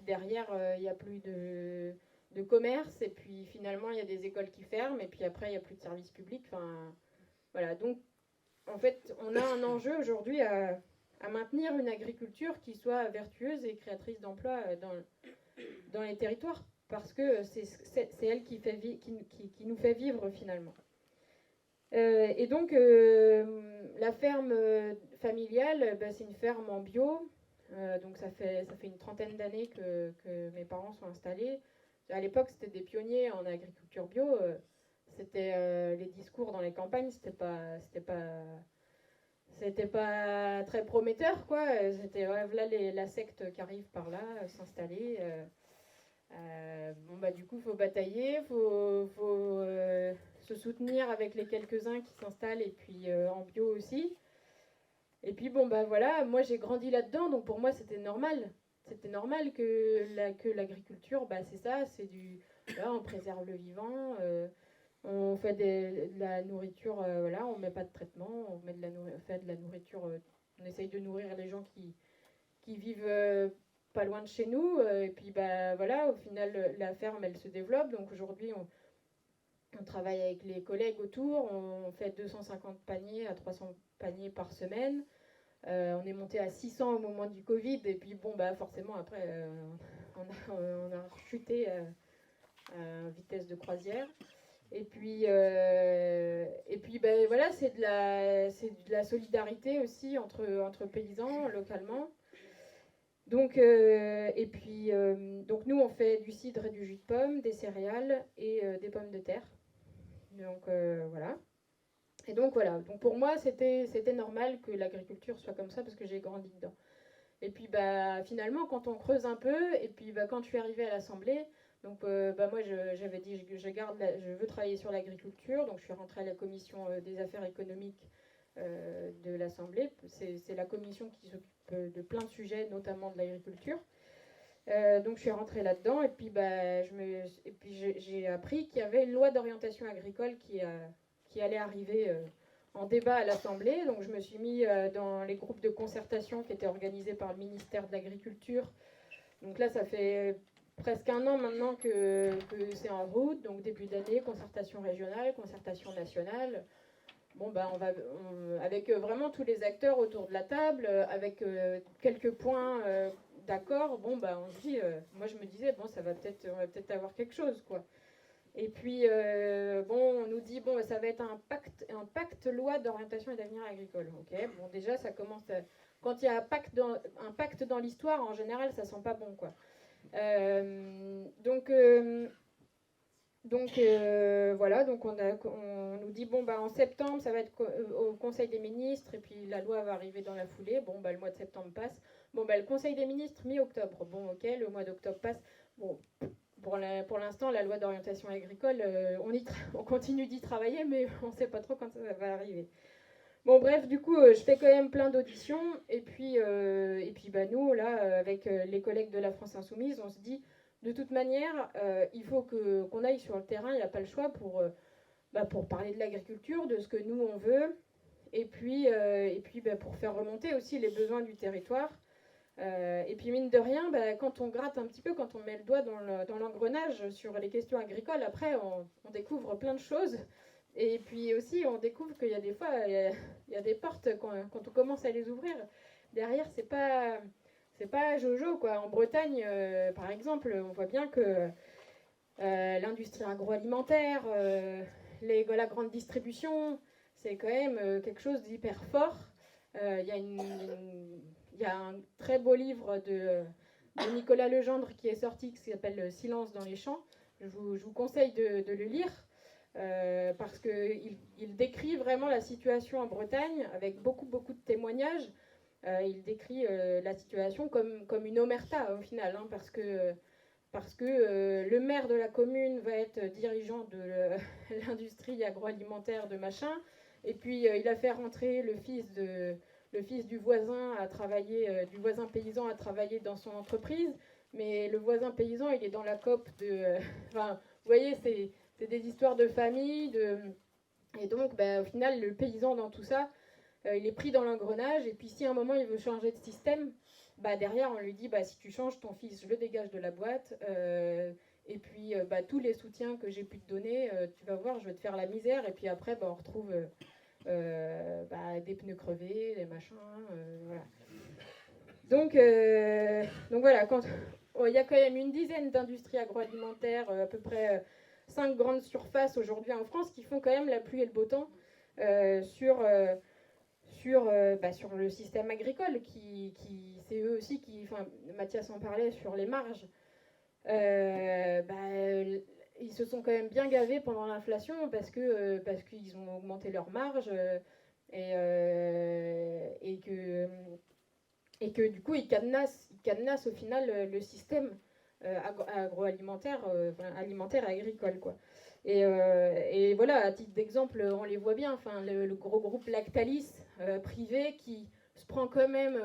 derrière, il n'y a plus de commerce, et puis finalement, il y a des écoles qui ferment, et puis après, il n'y a plus de services publics. Voilà, donc en fait, on a un enjeu aujourd'hui à maintenir une agriculture qui soit vertueuse et créatrice d'emplois dans les territoires, parce que c'est elle qui nous fait vivre finalement. Et donc, la ferme familiale, c'est une ferme en bio. Donc ça fait une trentaine d'années que mes parents sont installés. À l'époque, c'était des pionniers en agriculture bio. C'était les discours dans les campagnes, c'était pas très prometteur, quoi. C'était là la secte qui arrive par là, s'installer. Du coup, il faut batailler, faut se soutenir avec les quelques-uns qui s'installent, et puis en bio aussi. Et puis voilà, moi j'ai grandi là-dedans, donc pour moi c'était normal. C'était normal que l'agriculture, c'est ça, c'est là, on préserve le vivant. On fait de la nourriture, on met pas de traitement, on fait de la nourriture, on essaye de nourrir les gens qui vivent pas loin de chez nous, et puis voilà, au final la ferme elle se développe. Donc aujourd'hui on travaille avec les collègues autour, on fait 250 paniers à 300 paniers par semaine. On est monté à 600 au moment du Covid, et puis bon, bah forcément après, on a chuté à vitesse de croisière. Et puis ben, voilà, c'est de la solidarité aussi entre paysans localement. Donc, donc nous, on fait du cidre et du jus de pomme, des céréales et des pommes de terre. Donc voilà. Et donc voilà, donc pour moi c'était normal que l'agriculture soit comme ça parce que j'ai grandi dedans. Et puis bah finalement quand on creuse un peu, et puis bah, quand je suis arrivée à l'Assemblée, donc bah, moi j'avais dit je veux travailler sur l'agriculture, donc je suis rentrée à la commission des affaires économiques de l'Assemblée. C'est la commission qui s'occupe de plein de sujets, notamment de l'agriculture. Donc je suis rentrée là-dedans, et puis bah, j'ai appris qu'il y avait une loi d'orientation agricole qui allait arriver en débat à l'Assemblée. Donc je me suis mis dans les groupes de concertation qui étaient organisés par le ministère de l'Agriculture. Donc là, ça fait presque un an maintenant que c'est en route. Donc début d'année, concertation régionale, concertation nationale. Bon, ben avec vraiment tous les acteurs autour de la table, avec quelques points d'accord. Bon, ben on se dit, moi je me disais, bon, on va peut-être avoir quelque chose, quoi. Et puis, bon, on nous dit, bon, ça va être un pacte loi d'orientation et d'avenir agricole. Ok, bon, déjà, ça commence. Quand il y a un pacte dans l'histoire, en général, ça sent pas bon, quoi. Donc voilà, donc on nous dit, bon, bah, en septembre, ça va être au Conseil des ministres, et puis la loi va arriver dans la foulée. Bon, bah, le mois de septembre passe. Bon, bah, le Conseil des ministres, mi-octobre. Bon, ok, le mois d'octobre passe. Bon, pour l'instant, la loi d'orientation agricole, on continue d'y travailler, mais on ne sait pas trop quand ça va arriver. Bon, bref, du coup, je fais quand même plein d'auditions. Et puis bah, nous, là, avec les collègues de la France Insoumise, on se dit, de toute manière, il faut qu'on aille sur le terrain, il n'y a pas le choix pour parler de l'agriculture, de ce que nous, on veut, et puis bah, pour faire remonter aussi les besoins du territoire. Et puis mine de rien, bah, quand on gratte un petit peu, quand on met le doigt dans l'engrenage sur les questions agricoles, après on découvre plein de choses. Et puis aussi on découvre qu'il y a des fois, il y a des portes, quand on commence à les ouvrir, derrière c'est pas jojo, quoi. En Bretagne, par exemple, on voit bien que l'industrie agroalimentaire, la grande distribution, c'est quand même quelque chose d'hyper fort. Il y a un très beau livre de Nicolas Legendre qui est sorti, qui s'appelle Silence dans les champs. Je vous conseille de le lire parce qu'il décrit vraiment la situation en Bretagne avec beaucoup de témoignages. Il décrit la situation comme une omerta au final, hein, parce que le maire de la commune va être dirigeant de l'industrie agroalimentaire de machin, et puis il a fait rentrer le fils du voisin à travailler, du voisin paysan à travailler dans son entreprise, mais le voisin paysan, il est dans la COP de... Enfin, vous voyez, c'est des histoires de famille, et donc, ben, au final, le paysan dans tout ça, il est pris dans l'engrenage, et puis si à un moment il veut changer de système, bah, derrière on lui dit, bah, si tu changes ton fils, je le dégage de la boîte, et puis bah, tous les soutiens que j'ai pu te donner, tu vas voir, je vais te faire la misère, et puis après, bah, on retrouve bah, des pneus crevés, des machins, voilà. Donc voilà, il y a quand même une dizaine d'industries agroalimentaires, à peu près 5 grandes surfaces aujourd'hui en France qui font quand même la pluie et le beau temps sur le système agricole, c'est eux aussi qui, enfin, Mathias en parlait sur les marges. Ils se sont quand même bien gavés pendant l'inflation parce qu'ils ont augmenté leurs marges et que du coup ils cadenassent au final le système agroalimentaire, alimentaire et agricole, quoi. Et voilà, à titre d'exemple, on les voit bien, enfin, le gros groupe Lactalis privé qui se prend quand même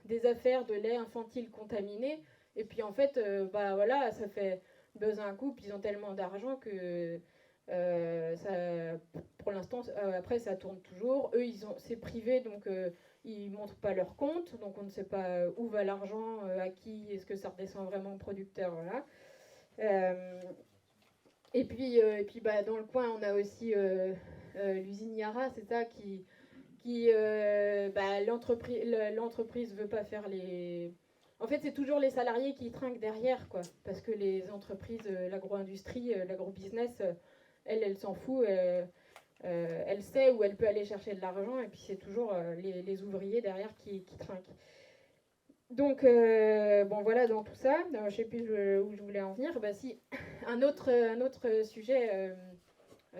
des affaires de lait infantile contaminé, et puis en fait, bah voilà, ça fait buzz un coup, puis ils ont tellement d'argent que pour l'instant, après ça tourne toujours. Eux, c'est privé, donc ils montrent pas leur compte, donc on ne sait pas où va l'argent, à qui, est-ce que ça redescend vraiment au producteur, voilà. Et puis bah, dans le coin, on a aussi l'usine Yara, c'est ça, qui l'entreprise veut pas faire les... En fait, c'est toujours les salariés qui trinquent derrière, quoi. Parce que les entreprises, l'agro-industrie, l'agro-business, elle s'en fout. Elle sait où elle peut aller chercher de l'argent. Et puis, c'est toujours les ouvriers derrière qui trinquent. Donc, bon, voilà, dans tout ça, je ne sais plus où je voulais en venir. Bah, si, un autre sujet...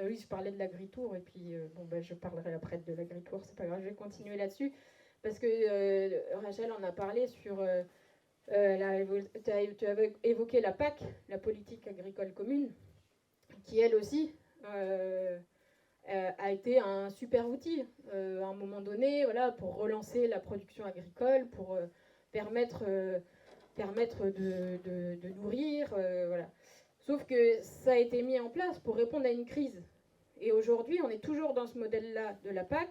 oui, je parlais de l'agritour, et puis bon, bah, je parlerai après de l'agritour, c'est pas grave, je vais continuer là-dessus. Parce que Rachel en a parlé sur... tu avais évoqué la PAC, la politique agricole commune, qui elle aussi a été un super outil à un moment donné, voilà, pour relancer la production agricole, pour permettre de nourrir, voilà. Sauf que ça a été mis en place pour répondre à une crise. Et aujourd'hui, on est toujours dans ce modèle-là de la PAC,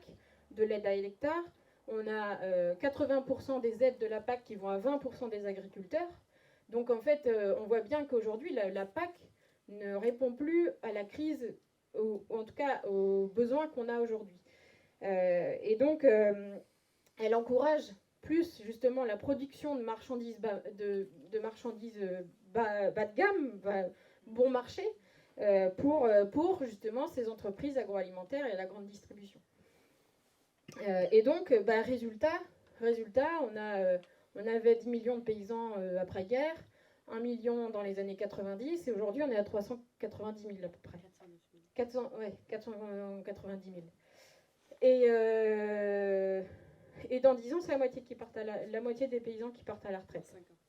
de l'aide à l'hectare. On a 80% des aides de la PAC qui vont à 20% des agriculteurs. Donc en fait, on voit bien qu'aujourd'hui, la PAC ne répond plus à la crise, ou en tout cas aux besoins qu'on a aujourd'hui. Et donc, elle encourage plus justement la production de marchandises bas de gamme, bon marché, pour justement ces entreprises agroalimentaires et la grande distribution. Et donc, résultat, on avait 10 millions de paysans après-guerre, 1 million dans les années 90, et aujourd'hui on est à 390 000 à peu près. 490 000. Et dans 10 ans, c'est la moitié la moitié des paysans qui partent à la retraite. 5 ans.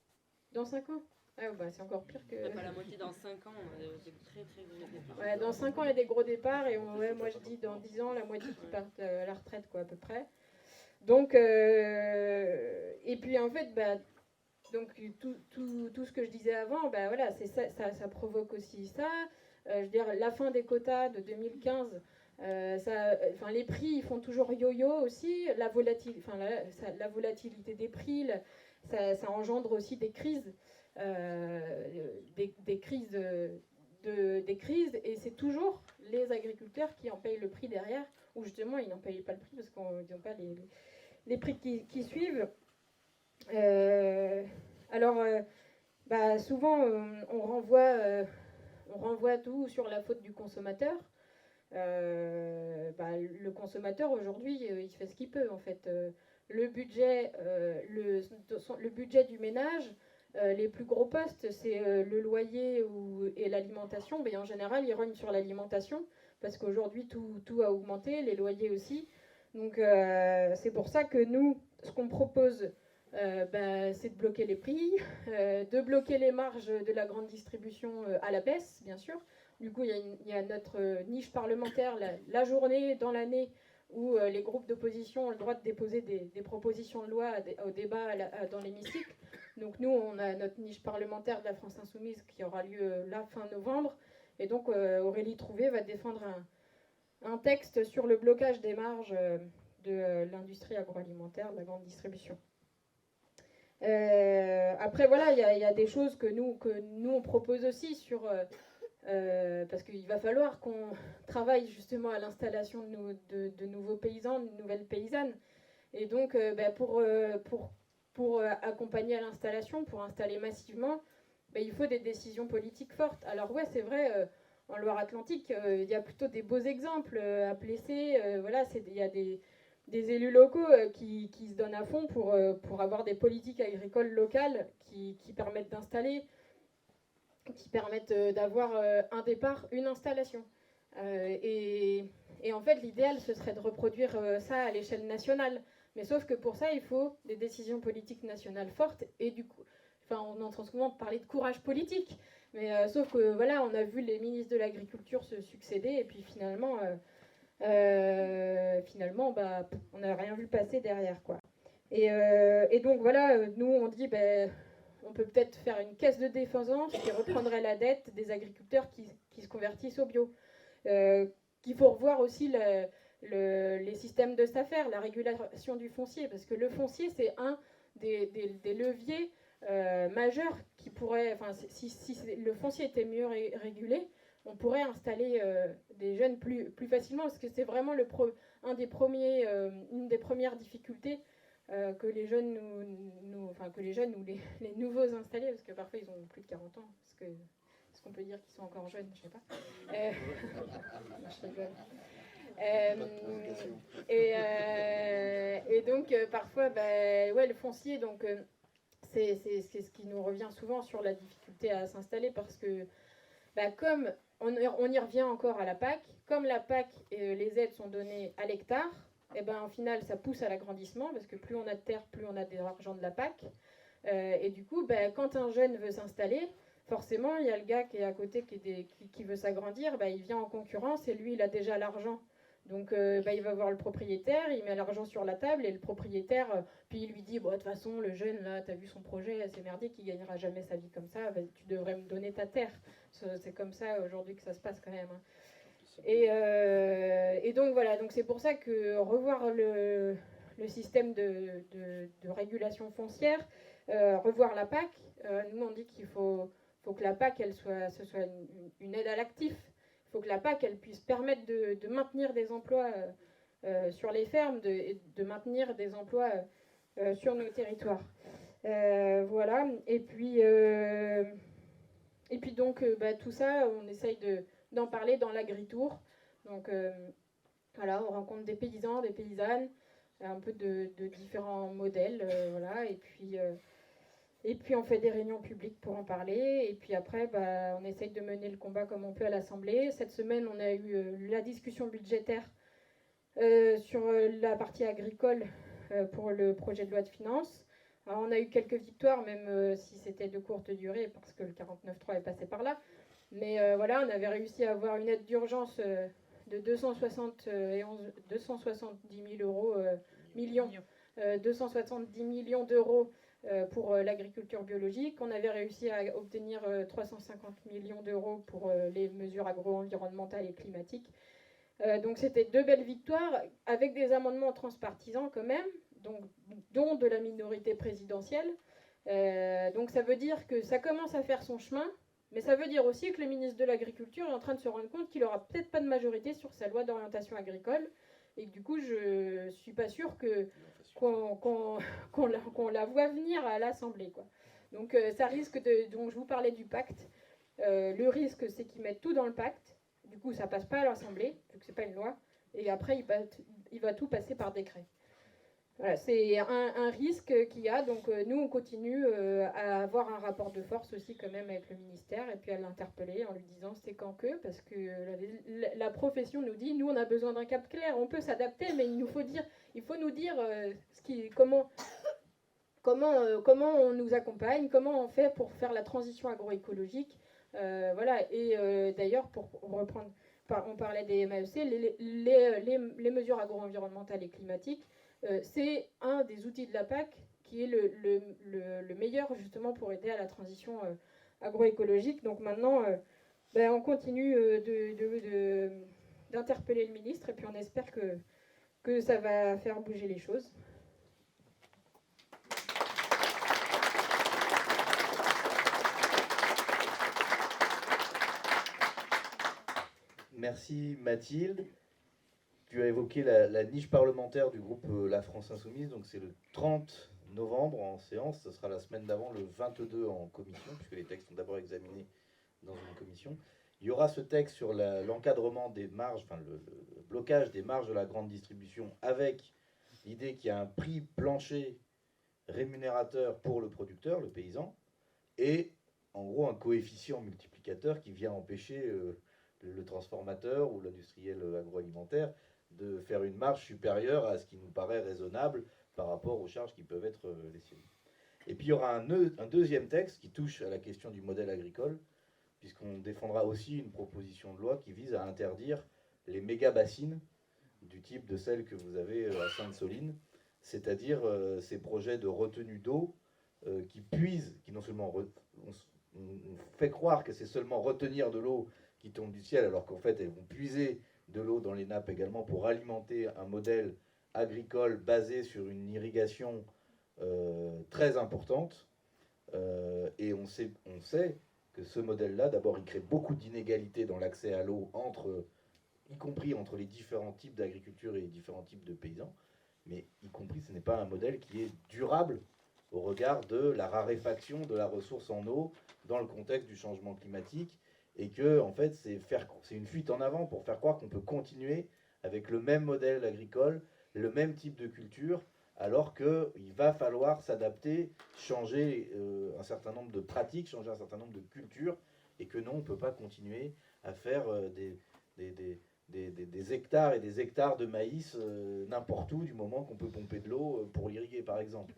Dans 5 ans c'est encore pire que... Pas la moitié dans 5 ans, c'est très très gros départ. Ouais, dans 5 ans, il y a des gros départs, et moi je dis dans 10 ans, la moitié qui partent à la retraite, quoi, à peu près. Donc, et puis en fait, donc, tout ce que je disais avant, voilà, c'est ça provoque aussi ça. Je veux dire, la fin des quotas de 2015, les prix ils font toujours yo-yo aussi. La volatilité des prix, ça engendre aussi des crises. Des crises, et c'est toujours les agriculteurs qui en payent le prix derrière, ou justement ils n'en payent pas le prix parce qu'ils n'ont pas les prix qui suivent. Souvent on renvoie tout sur la faute du consommateur. Le consommateur aujourd'hui il fait ce qu'il peut en fait. Le budget du ménage, les plus gros postes, c'est le loyer et l'alimentation. Mais en général, ils rognent sur l'alimentation parce qu'aujourd'hui, tout a augmenté, les loyers aussi. Donc, c'est pour ça que nous, ce qu'on propose, c'est de bloquer les prix, de bloquer les marges de la grande distribution à la baisse, bien sûr. Du coup, il y a notre niche parlementaire la journée dans l'année où les groupes d'opposition ont le droit de déposer des propositions de loi au débat dans l'hémicycle. Donc nous, on a notre niche parlementaire de la France Insoumise qui aura lieu là, fin novembre. Et donc Aurélie Trouvé va défendre un texte sur le blocage des marges de l'industrie agroalimentaire, de la grande distribution. Après, voilà, il y a des choses que nous on propose aussi sur... parce qu'il va falloir qu'on travaille justement à l'installation de nouveaux paysans, de nouvelles paysannes. Et donc, pour accompagner à l'installation, pour installer massivement, il faut des décisions politiques fortes. Alors ouais, c'est vrai, en Loire-Atlantique, il y a plutôt des beaux exemples à Plessé. Il y a des élus locaux qui se donnent à fond pour avoir des politiques agricoles locales qui permettent d'installer, qui permettent d'avoir un départ, une installation. Et en fait, l'idéal, ce serait de reproduire ça à l'échelle nationale. Mais sauf que pour ça, il faut des décisions politiques nationales fortes. Et du coup, on entend souvent parler de courage politique. Mais sauf que, voilà, on a vu les ministres de l'Agriculture se succéder. Et puis finalement, on n'a rien vu passer derrière, quoi. Et donc, voilà, nous, on dit... on peut peut-être faire une caisse de défense qui reprendrait la dette des agriculteurs qui se convertissent au bio. Qu'il faut revoir aussi les systèmes de SAFER, la régulation du foncier, parce que le foncier, c'est un des leviers majeurs qui pourrait... Si le foncier était mieux régulé, on pourrait installer des jeunes plus facilement, parce que c'est vraiment une des premières difficultés que les jeunes que les jeunes ou les nouveaux installés, parce que parfois ils ont plus de 40 ans, est-ce qu'on peut dire qu'ils sont encore jeunes, je sais pas. Je rigole. Et donc parfois, ouais, le foncier, donc c'est ce qui nous revient souvent sur la difficulté à s'installer, parce que comme on y revient encore à la PAC, comme la PAC et les aides sont données à l'hectare, et au final ça pousse à l'agrandissement, parce que plus on a de terre, plus on a de l'argent de la PAC. Et du coup, quand un jeune veut s'installer, forcément il y a le gars qui est à côté qui veut s'agrandir, il vient en concurrence, et lui il a déjà l'argent. Donc il va voir le propriétaire, il met l'argent sur la table, et le propriétaire, puis il lui dit, de toute façon le jeune là, t'as vu son projet, c'est merdique, il gagnera jamais sa vie comme ça, tu devrais me donner ta terre. C'est comme ça aujourd'hui que ça se passe quand même. Et donc voilà, donc c'est pour ça que revoir le système de régulation foncière, revoir la PAC, nous on dit qu'il faut que la PAC ce soit une aide à l'actif. Il faut que la PAC elle puisse permettre de maintenir des emplois sur les fermes, de maintenir des emplois sur nos territoires. Voilà, et puis donc tout ça, on essaye d'en parler dans l'Agritour. Donc voilà, on rencontre des paysans, des paysannes, un peu de différents modèles, voilà, et puis on fait des réunions publiques pour en parler, et puis après on essaye de mener le combat comme on peut à l'Assemblée. Cette semaine, on a eu la discussion budgétaire sur la partie agricole pour le projet de loi de finances. Alors, on a eu quelques victoires, même si c'était de courte durée, parce que le 49.3 est passé par là. Mais voilà, on avait réussi à avoir une aide d'urgence de 270 000 euros, 270 millions d'euros pour l'agriculture biologique. On avait réussi à obtenir 350 millions d'euros pour les mesures agro-environnementales et climatiques. Donc c'était 2 belles victoires, avec des amendements transpartisans quand même, dont de la minorité présidentielle. Donc ça veut dire que ça commence à faire son chemin, mais ça veut dire aussi que le ministre de l'Agriculture est en train de se rendre compte qu'il n'aura peut-être pas de majorité sur sa loi d'orientation agricole, et que du coup je suis pas sûre qu'on la voit venir à l'Assemblée, quoi. Donc ça risque donc je vous parlais du pacte, le risque c'est qu'ils mettent tout dans le pacte, du coup ça passe pas à l'Assemblée, vu que c'est pas une loi, et après il va tout passer par décret. Voilà, c'est un risque qu'il y a, donc nous on continue à avoir un rapport de force aussi quand même avec le ministère, et puis à l'interpeller en lui disant c'est quand que, parce que la profession nous dit, nous on a besoin d'un cap clair, on peut s'adapter, mais il faut nous dire comment on nous accompagne, comment on fait pour faire la transition agroécologique. Voilà, et d'ailleurs pour reprendre, on parlait des MAEC, les mesures agro-environnementales et climatiques, c'est un des outils de la PAC qui est le meilleur justement pour aider à la transition agroécologique. Donc maintenant, on continue d'interpeller le ministre, et puis on espère que ça va faire bouger les choses. Merci Mathilde. Tu as évoqué la niche parlementaire du groupe La France Insoumise, donc c'est le 30 novembre en séance, ce sera la semaine d'avant, le 22 en commission, puisque les textes sont d'abord examinés dans une commission. Il y aura ce texte sur l'encadrement des marges, enfin le blocage des marges de la grande distribution, avec l'idée qu'il y a un prix plancher rémunérateur pour le producteur, le paysan, et en gros un coefficient multiplicateur qui vient empêcher le transformateur ou l'industriel agroalimentaire de faire une marge supérieure à ce qui nous paraît raisonnable par rapport aux charges qui peuvent être les siennes. Et puis il y aura un deuxième texte qui touche à la question du modèle agricole, puisqu'on défendra aussi une proposition de loi qui vise à interdire les méga-bassines du type de celles que vous avez à Sainte-Soline, c'est-à-dire ces projets de retenue d'eau qui puisent, qui non seulement on fait croire que c'est seulement retenir de l'eau qui tombe du ciel, alors qu'en fait elles vont puiser de l'eau dans les nappes également pour alimenter un modèle agricole basé sur une irrigation très importante. Et on sait que ce modèle-là, d'abord, il crée beaucoup d'inégalités dans l'accès à l'eau, y compris entre les différents types d'agriculture et les différents types de paysans. mais y compris, ce n'est pas un modèle qui est durable au regard de la raréfaction de la ressource en eau dans le contexte du changement climatique, et que, en fait, c'est une fuite en avant pour faire croire qu'on peut continuer avec le même modèle agricole, le même type de culture, alors qu'il va falloir s'adapter, changer un certain nombre de pratiques, changer un certain nombre de cultures, et que non, on ne peut pas continuer à faire des hectares et des hectares de maïs n'importe où, du moment qu'on peut pomper de l'eau pour l'irriguer, par exemple.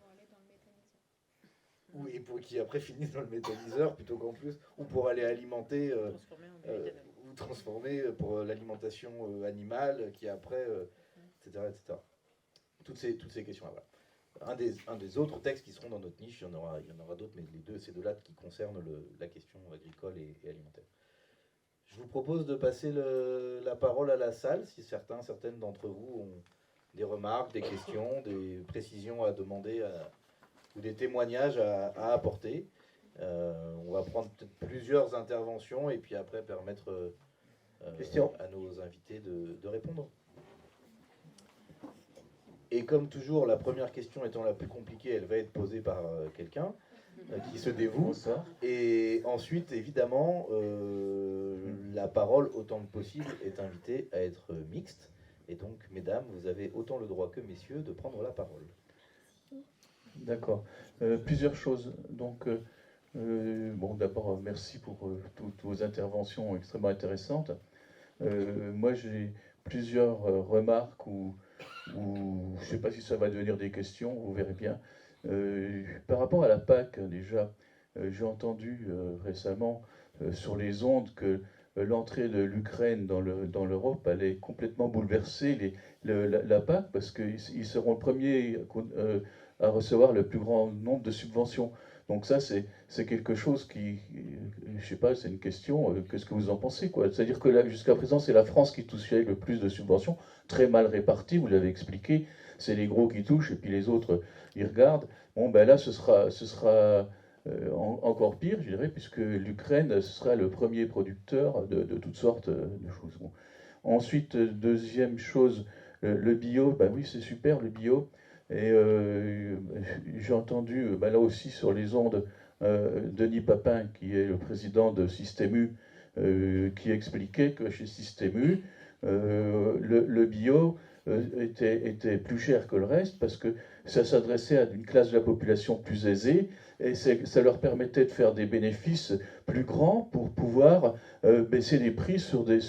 Et pour qui après finissent dans le méthaniseur plutôt qu'en plus, ou pour aller alimenter, ou transformer pour l'alimentation animale, qui après, etc., etc. Toutes ces questions-là. Voilà. Un des autres textes qui seront dans notre niche, il y en aura d'autres, mais ces deux-là qui concernent la question agricole et alimentaire. Je vous propose de passer la parole à la salle, si certaines d'entre vous ont des remarques, des questions, des précisions à demander ou des témoignages à apporter. On va prendre peut-être plusieurs interventions et puis après permettre à nos invités de répondre. Et comme toujours, la première question étant la plus compliquée, elle va être posée par quelqu'un qui se dévoue. Bonsoir. Et ensuite, évidemment, la parole, autant que possible, est invitée à être mixte. Et donc, mesdames, vous avez autant le droit que messieurs de prendre la parole. D'accord. Plusieurs choses. Donc, bon, d'abord, merci pour toutes vos interventions extrêmement intéressantes. Moi, j'ai plusieurs remarques ou je ne sais pas si ça va devenir des questions, vous verrez bien. Par rapport à la PAC, déjà, j'ai entendu récemment sur les ondes que l'entrée de l'Ukraine dans l'Europe allait complètement bouleverser la PAC parce qu'ils seront le premier à recevoir le plus grand nombre de subventions. Donc ça, c'est quelque chose qui, je sais pas, c'est une question, qu'est-ce que vous en pensez, quoi? C'est-à-dire que là, jusqu'à présent, c'est la France qui touchait le plus de subventions, très mal réparties, vous l'avez expliqué, c'est les gros qui touchent et puis les autres, ils regardent. Bon, ben là, ce sera encore pire, je dirais, puisque l'Ukraine, ce sera le premier producteur de toutes sortes de choses. Bon. Ensuite, deuxième chose, le bio, ben oui, c'est super, le bio. Et j'ai entendu, là aussi sur les ondes, Denis Papin, qui est le président de Système U, qui expliquait que chez Système U, le bio était plus cher que le reste parce que ça s'adressait à une classe de la population plus aisée et ça leur permettait de faire des bénéfices plus grands pour pouvoir baisser les prix sur des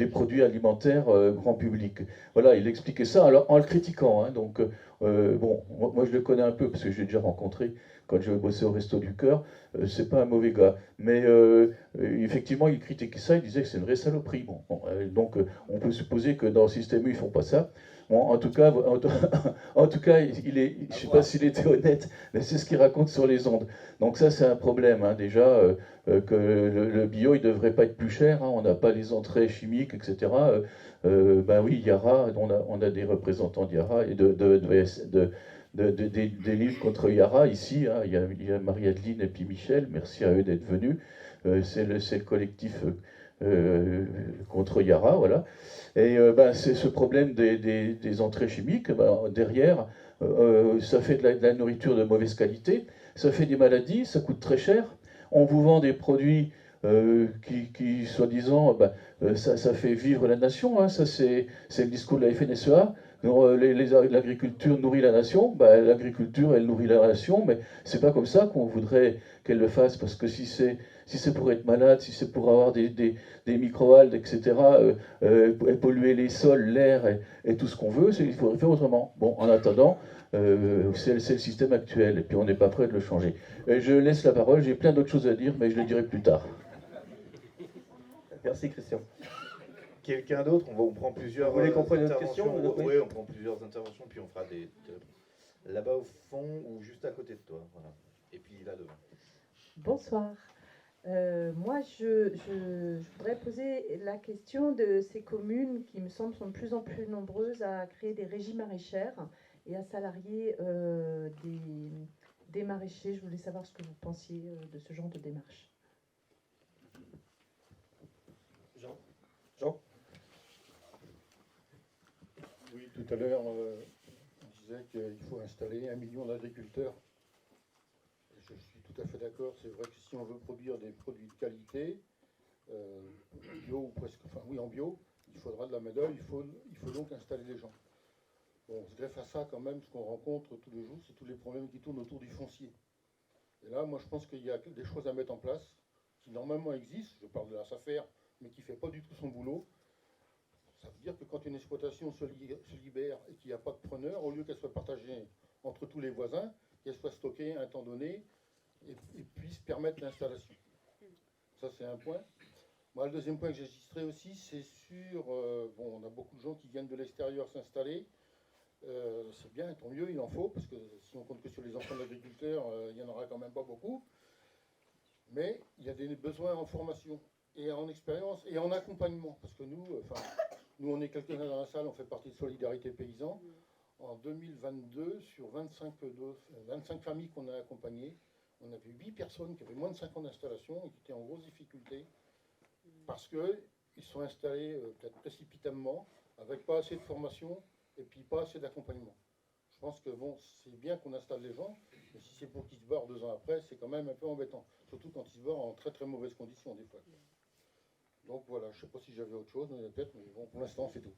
produits alimentaires grand public. Voilà, il expliquait ça alors, en le critiquant. Hein, donc, bon, moi je le connais un peu parce que j'ai déjà rencontré quand je bossais au Resto du Cœur. C'est pas un mauvais gars. Mais effectivement, il critiquait ça, il disait que c'est une vraie saloperie. Bon, donc, on peut supposer que dans le système U, ils font pas ça. Bon, en tout cas, je ne sais pas s'il était honnête, mais c'est ce qu'il raconte sur les ondes. Donc ça, c'est un problème, hein, déjà, que le bio, il ne devrait pas être plus cher, hein, on n'a pas les entrées chimiques, etc. Ben oui, Yara, on a des représentants d'Yara et des livres contre Yara ici, hein, il y a Marie-Adeline et puis Michel, merci à eux d'être venus. C'est le collectif contre Yara, voilà. Et c'est ce problème des entrées chimiques, derrière, ça fait de la nourriture de mauvaise qualité, ça fait des maladies, ça coûte très cher. On vous vend des produits qui soi-disant, ça fait vivre la nation, hein, ça c'est le discours de la FNSEA. L'agriculture nourrit la nation, l'agriculture elle nourrit la nation, mais c'est pas comme ça qu'on voudrait qu'elle le fasse, parce que si c'est pour être malade, si c'est pour avoir des micro-algues, etc., polluer les sols, l'air et tout ce qu'on veut, il faudrait faire autrement. Bon, en attendant, c'est le système actuel, et puis on n'est pas prêt de le changer. Et je laisse la parole, j'ai plein d'autres choses à dire, mais je le dirai plus tard. Merci Christian. Quelqu'un d'autre? On prend plusieurs. Vous voulez qu'on prenne une autre interventions. question? Oui, on prend plusieurs interventions, puis on fera là-bas au fond ou juste à côté de toi. Voilà. Et puis là devant. Bonsoir. Moi, je voudrais poser la question de ces communes qui me semblent sont de plus en plus nombreuses à créer des régies maraîchères et à salarier des maraîchers. Je voulais savoir ce que vous pensiez de ce genre de démarche. Jean? Oui, tout à l'heure, disait qu'il faut installer 1 million d'agriculteurs. Et je suis tout à fait d'accord. C'est vrai que si on veut produire des produits de qualité, bio ou presque, enfin oui en bio, il faudra de la main-d'œuvre, il faut donc installer les gens. Bon, on se greffe à ça quand même, ce qu'on rencontre tous les jours, c'est tous les problèmes qui tournent autour du foncier. Et là, moi je pense qu'il y a des choses à mettre en place qui normalement existent, je parle de la SAFER, mais qui ne fait pas du tout son boulot. Ça veut dire que quand une exploitation se libère et qu'il n'y a pas de preneur, au lieu qu'elle soit partagée entre tous les voisins, qu'elle soit stockée à un temps donné et puisse permettre l'installation. Ça, c'est un point. Moi, le deuxième point que j'assisterai aussi, c'est sur... bon, on a beaucoup de gens qui viennent de l'extérieur s'installer. C'est bien, tant mieux, il en faut, parce que si on compte que sur les enfants d'agriculteurs, il n'y en aura quand même pas beaucoup. Mais il y a des besoins en formation et en expérience et en accompagnement. Parce que nous, nous on est quelques-uns dans la salle, on fait partie de Solidarité Paysan. En 2022, sur 25 familles qu'on a accompagnées, on avait 8 personnes qui avaient moins de 5 ans d'installation et qui étaient en grosse difficulté parce qu'ils sont installés peut-être précipitamment, avec pas assez de formation et puis pas assez d'accompagnement. Je pense que bon, c'est bien qu'on installe les gens, mais si c'est pour qu'ils se barrent 2 ans après, c'est quand même un peu embêtant. Surtout quand ils se barrent en très très mauvaises conditions des fois. Donc voilà, je ne sais pas si j'avais autre chose, peut-être, mais bon, pour l'instant c'est tout.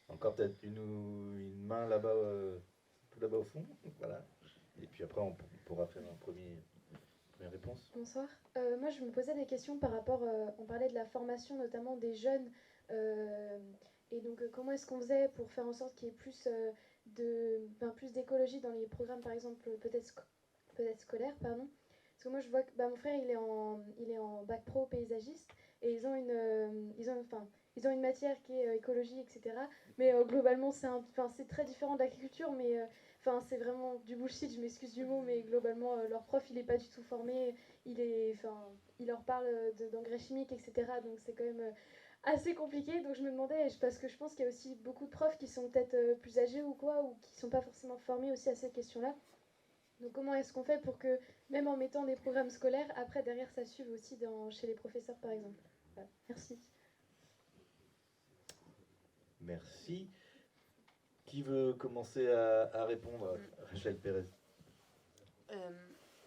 Encore peut-être une main là-bas, tout là-bas au fond, voilà. Et puis après on pourra faire une première réponse. Bonsoir. Moi je me posais des questions par rapport, on parlait de la formation notamment des jeunes. Et donc, comment est-ce qu'on faisait pour faire en sorte qu'il y ait plus plus d'écologie dans les programmes, par exemple, peut-être scolaires, pardon. Parce que moi, je vois que mon frère, il est en bac pro paysagiste, et ils ont une matière qui est écologie, etc. Mais globalement, c'est très différent de l'agriculture, mais c'est vraiment du bullshit, je m'excuse du mot, mais globalement, leur prof, il n'est pas du tout formé, il leur parle d'engrais chimiques, etc. Donc, c'est quand même... assez compliqué, donc je me demandais, parce que je pense qu'il y a aussi beaucoup de profs qui sont peut-être plus âgés ou quoi, ou qui ne sont pas forcément formés aussi à ces questions-là. Donc comment est-ce qu'on fait pour que, même en mettant des programmes scolaires, après derrière ça suive aussi chez les professeurs par exemple. Voilà. Merci. Merci. Qui veut commencer à répondre? Rachel Pérez.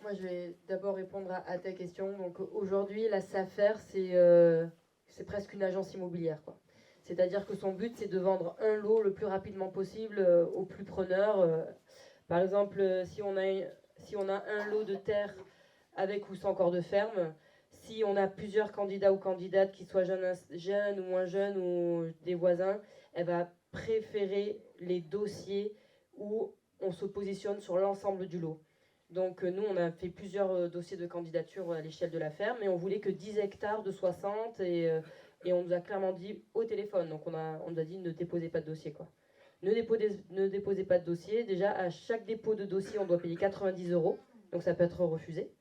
Moi je vais d'abord répondre à ta question. Donc aujourd'hui la SAFER c'est presque une agence immobilière, quoi. C'est-à-dire que son but, c'est de vendre un lot le plus rapidement possible aux plus preneurs. Par exemple, si on a un lot de terre avec ou sans corps de ferme, si on a plusieurs candidats ou candidates, qui soient jeunes ou moins jeunes ou des voisins, elle va préférer les dossiers où on se positionne sur l'ensemble du lot. Donc nous, on a fait plusieurs dossiers de candidature à l'échelle de la ferme, mais on voulait que 10 hectares de 60 et on nous a clairement dit au téléphone. Donc on nous a dit ne déposez pas de dossier, quoi. Ne déposez pas de dossier. Déjà, à chaque dépôt de dossier, on doit payer 90 €, donc ça peut être refusé.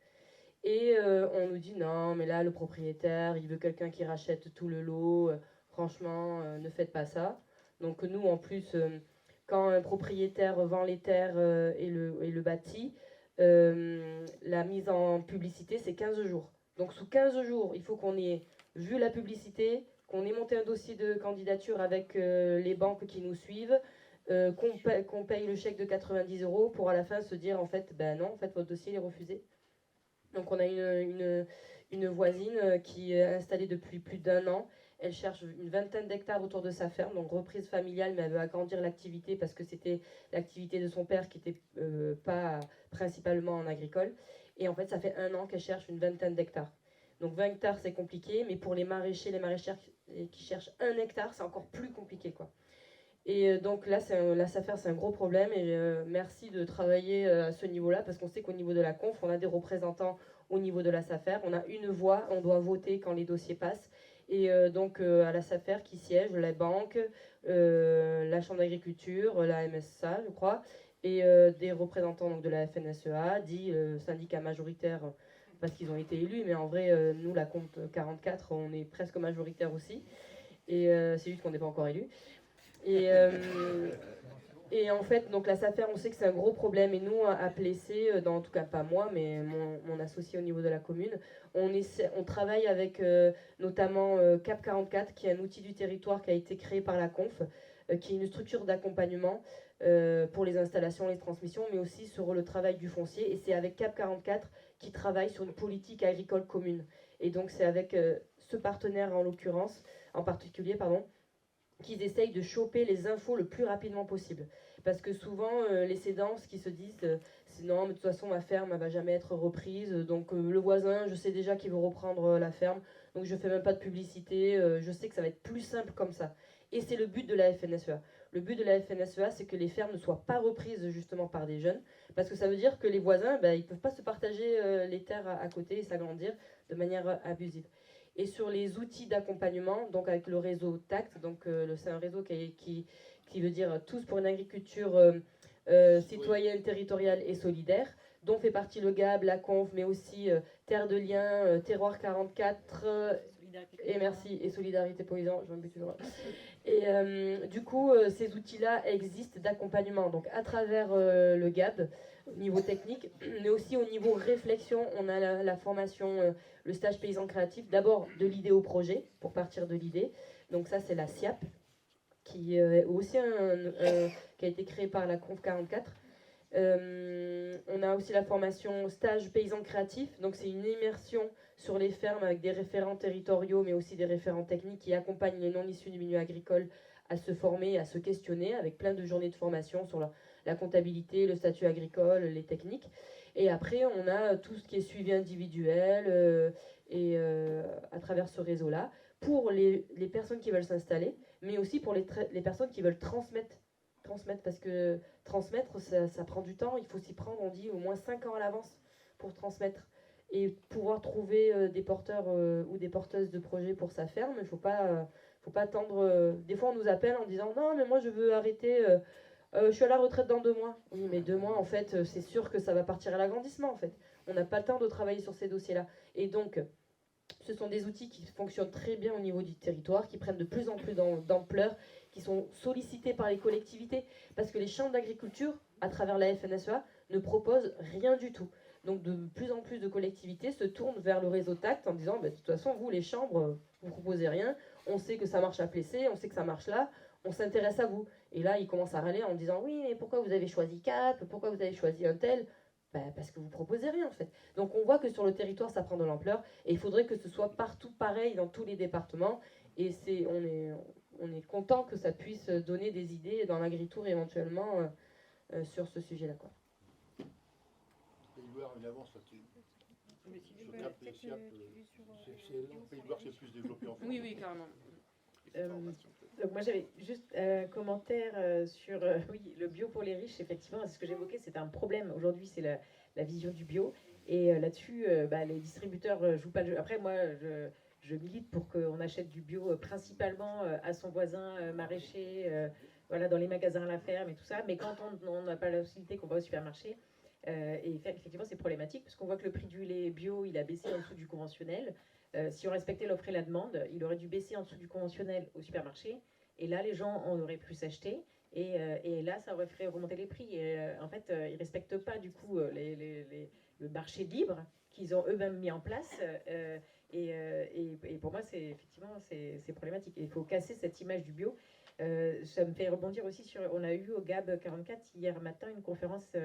Et on nous dit non, mais là, le propriétaire, il veut quelqu'un qui rachète tout le lot. Franchement, ne faites pas ça. Donc nous, en plus, quand un propriétaire vend les terres et le bâti, la mise en publicité, c'est 15 jours. Donc sous 15 jours, il faut qu'on ait vu la publicité, qu'on ait monté un dossier de candidature avec les banques qui nous suivent, qu'on paye le chèque de 90 € pour à la fin se dire en fait, ben non, en fait votre dossier est refusé. Donc on a une voisine qui est installée depuis plus d'1 an. Elle cherche une vingtaine d'hectares autour de sa ferme, donc reprise familiale, mais elle veut agrandir l'activité parce que c'était l'activité de son père qui n'était pas principalement en agricole. Et en fait, ça fait 1 an qu'elle cherche une vingtaine d'hectares. Donc 20 hectares, c'est compliqué, mais pour les maraîchers, les maraîchères qui cherchent 1 hectare, c'est encore plus compliqué, quoi. Et donc là, la SAFER, c'est un gros problème. Et merci de travailler à ce niveau-là, parce qu'on sait qu'au niveau de la conf, on a des représentants au niveau de la SAFER. On a une voix, on doit voter quand les dossiers passent. Et donc à la SAFER qui siège la banque, la Chambre d'agriculture, la MSA, je crois, et des représentants donc, de la FNSEA, dit syndicat majoritaire parce qu'ils ont été élus, mais en vrai, nous, la compte 44, on est presque majoritaire aussi. Et c'est juste qu'on n'est pas encore élus. Et en fait, donc la SAFER, on sait que c'est un gros problème. Et nous, à Plessé, en tout cas pas moi, mais mon associé au niveau de la commune, on travaille avec notamment CAP 44, qui est un outil du territoire qui a été créé par la conf, qui est une structure d'accompagnement pour les installations, les transmissions, mais aussi sur le travail du foncier. Et c'est avec CAP 44 qui travaille sur une politique agricole commune. Et donc c'est avec ce partenaire en particulier, qu'ils essayent de choper les infos le plus rapidement possible. Parce que souvent, les cédants, ce qu'ils se disent, c'est non, mais de toute façon, ma ferme, elle va jamais être reprise. Donc le voisin, je sais déjà qu'il veut reprendre la ferme. Donc je fais même pas de publicité. Je sais que ça va être plus simple comme ça. Et c'est le but de la FNSEA. Le but de la FNSEA, c'est que les fermes ne soient pas reprises justement par des jeunes. Parce que ça veut dire que les voisins, ils ne peuvent pas se partager les terres à côté et s'agrandir de manière abusive. Et sur les outils d'accompagnement, donc avec le réseau TACT, donc c'est un réseau qui veut dire Tous pour une agriculture citoyenne, territoriale et solidaire, dont fait partie le GAB, la CONF, mais aussi Terre de Liens, Terroir 44, et merci, et Solidarité Paysan, j'en oublie toujours. Et du coup, ces outils-là existent d'accompagnement, donc à travers le GAB, au niveau technique, mais aussi au niveau réflexion, on a la formation, le stage paysan créatif, d'abord de l'idée au projet, pour partir de l'idée. Donc ça, c'est la SIAP, qui est aussi qui a été créée par la CONF 44. On a aussi la formation stage paysan créatif, donc c'est une immersion sur les fermes avec des référents territoriaux, mais aussi des référents techniques qui accompagnent les non-issus du milieu agricole à se former, à se questionner, avec plein de journées de formation sur la comptabilité, le statut agricole, les techniques. Et après, on a tout ce qui est suivi individuel à travers ce réseau-là, pour les personnes qui veulent s'installer, mais aussi pour les personnes qui veulent transmettre, parce que transmettre, ça prend du temps, il faut s'y prendre, on dit, au moins 5 ans à l'avance pour transmettre. Et pouvoir trouver des porteurs ou des porteuses de projets pour sa ferme, il ne faut pas attendre. Des fois, on nous appelle en disant « Non, mais moi, je veux arrêter, je suis à la retraite dans 2 mois. » Oui, mais 2 mois, en fait, c'est sûr que ça va partir à l'agrandissement, en fait. On n'a pas le temps de travailler sur ces dossiers-là. Et donc, ce sont des outils qui fonctionnent très bien au niveau du territoire, qui prennent de plus en plus d'ampleur, qui sont sollicités par les collectivités, parce que les chambres d'agriculture, à travers la FNSEA, ne proposent rien du tout. Donc de plus en plus de collectivités se tournent vers le réseau TACT en disant de toute façon, vous, les chambres, vous ne proposez rien, on sait que ça marche à Plessé, on sait que ça marche là, on s'intéresse à vous. Et là, ils commencent à râler en disant oui, mais pourquoi vous avez choisi CAP, pourquoi vous avez choisi un tel ? Parce que vous proposez rien en fait. Donc on voit que sur le territoire ça prend de l'ampleur et il faudrait que ce soit partout pareil dans tous les départements et on est content que ça puisse donner des idées dans l'Agritour éventuellement sur ce sujet-là quoi. Pays de Loire, une avance là-dessus. Sur CAP et SIAP, c'est excellent. Pays de Loire, c'est plus développé en France. Oui, carrément. Donc moi j'avais juste un commentaire sur oui, le bio pour les riches, effectivement, c'est ce que j'évoquais, c'est un problème. Aujourd'hui, c'est la vision du bio. Et là-dessus, les distributeurs jouent pas le jeu. Après, moi, je milite pour qu'on achète du bio principalement à son voisin maraîcher, voilà, dans les magasins à la ferme et tout ça. Mais quand on n'a pas la possibilité qu'on va au supermarché, et effectivement, c'est problématique, parce qu'on voit que le prix du lait bio, il a baissé en dessous du conventionnel. Si on respectait l'offre et la demande, il aurait dû baisser en dessous du conventionnel au supermarché. Et là, les gens en auraient pu s'acheter. Et là, ça aurait fait remonter les prix. Et en fait, ils ne respectent pas du coup le marché libre qu'ils ont eux-mêmes mis en place. Et pour moi, effectivement, c'est problématique. Et il faut casser cette image du bio. Ça me fait rebondir aussi sur... On a eu au GAB 44 hier matin une conférence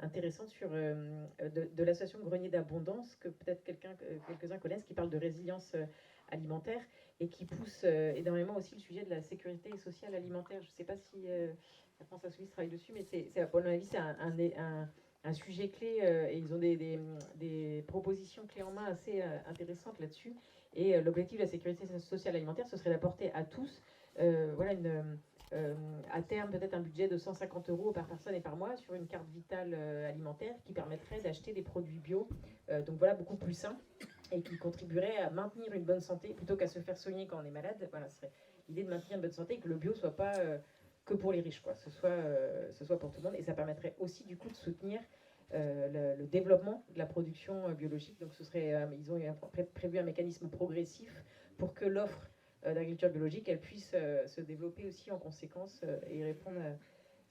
intéressante sur de l'association Grenier d'Abondance, que peut-être quelques-uns connaissent, qui parle de résilience alimentaire et qui pousse énormément aussi le sujet de la sécurité sociale alimentaire. Je ne sais pas si la France Insoumise travaille dessus, mais à mon avis, c'est un sujet clé et ils ont des propositions clés en main assez intéressantes là-dessus. Et l'objectif de la sécurité sociale alimentaire, ce serait d'apporter à tous à terme peut-être un budget de 150 € par personne et par mois sur une carte vitale alimentaire qui permettrait d'acheter des produits bio, donc voilà, beaucoup plus sains et qui contribuerait à maintenir une bonne santé plutôt qu'à se faire soigner quand on est malade. Voilà, ce serait l'idée de maintenir une bonne santé et que le bio soit pas que pour les riches, quoi. Ce soit pour tout le monde, et ça permettrait aussi du coup de soutenir le développement de la production biologique. Donc ils ont prévu un mécanisme progressif pour que l'offre d'agriculture biologique, elle puisse se développer aussi en conséquence et répondre à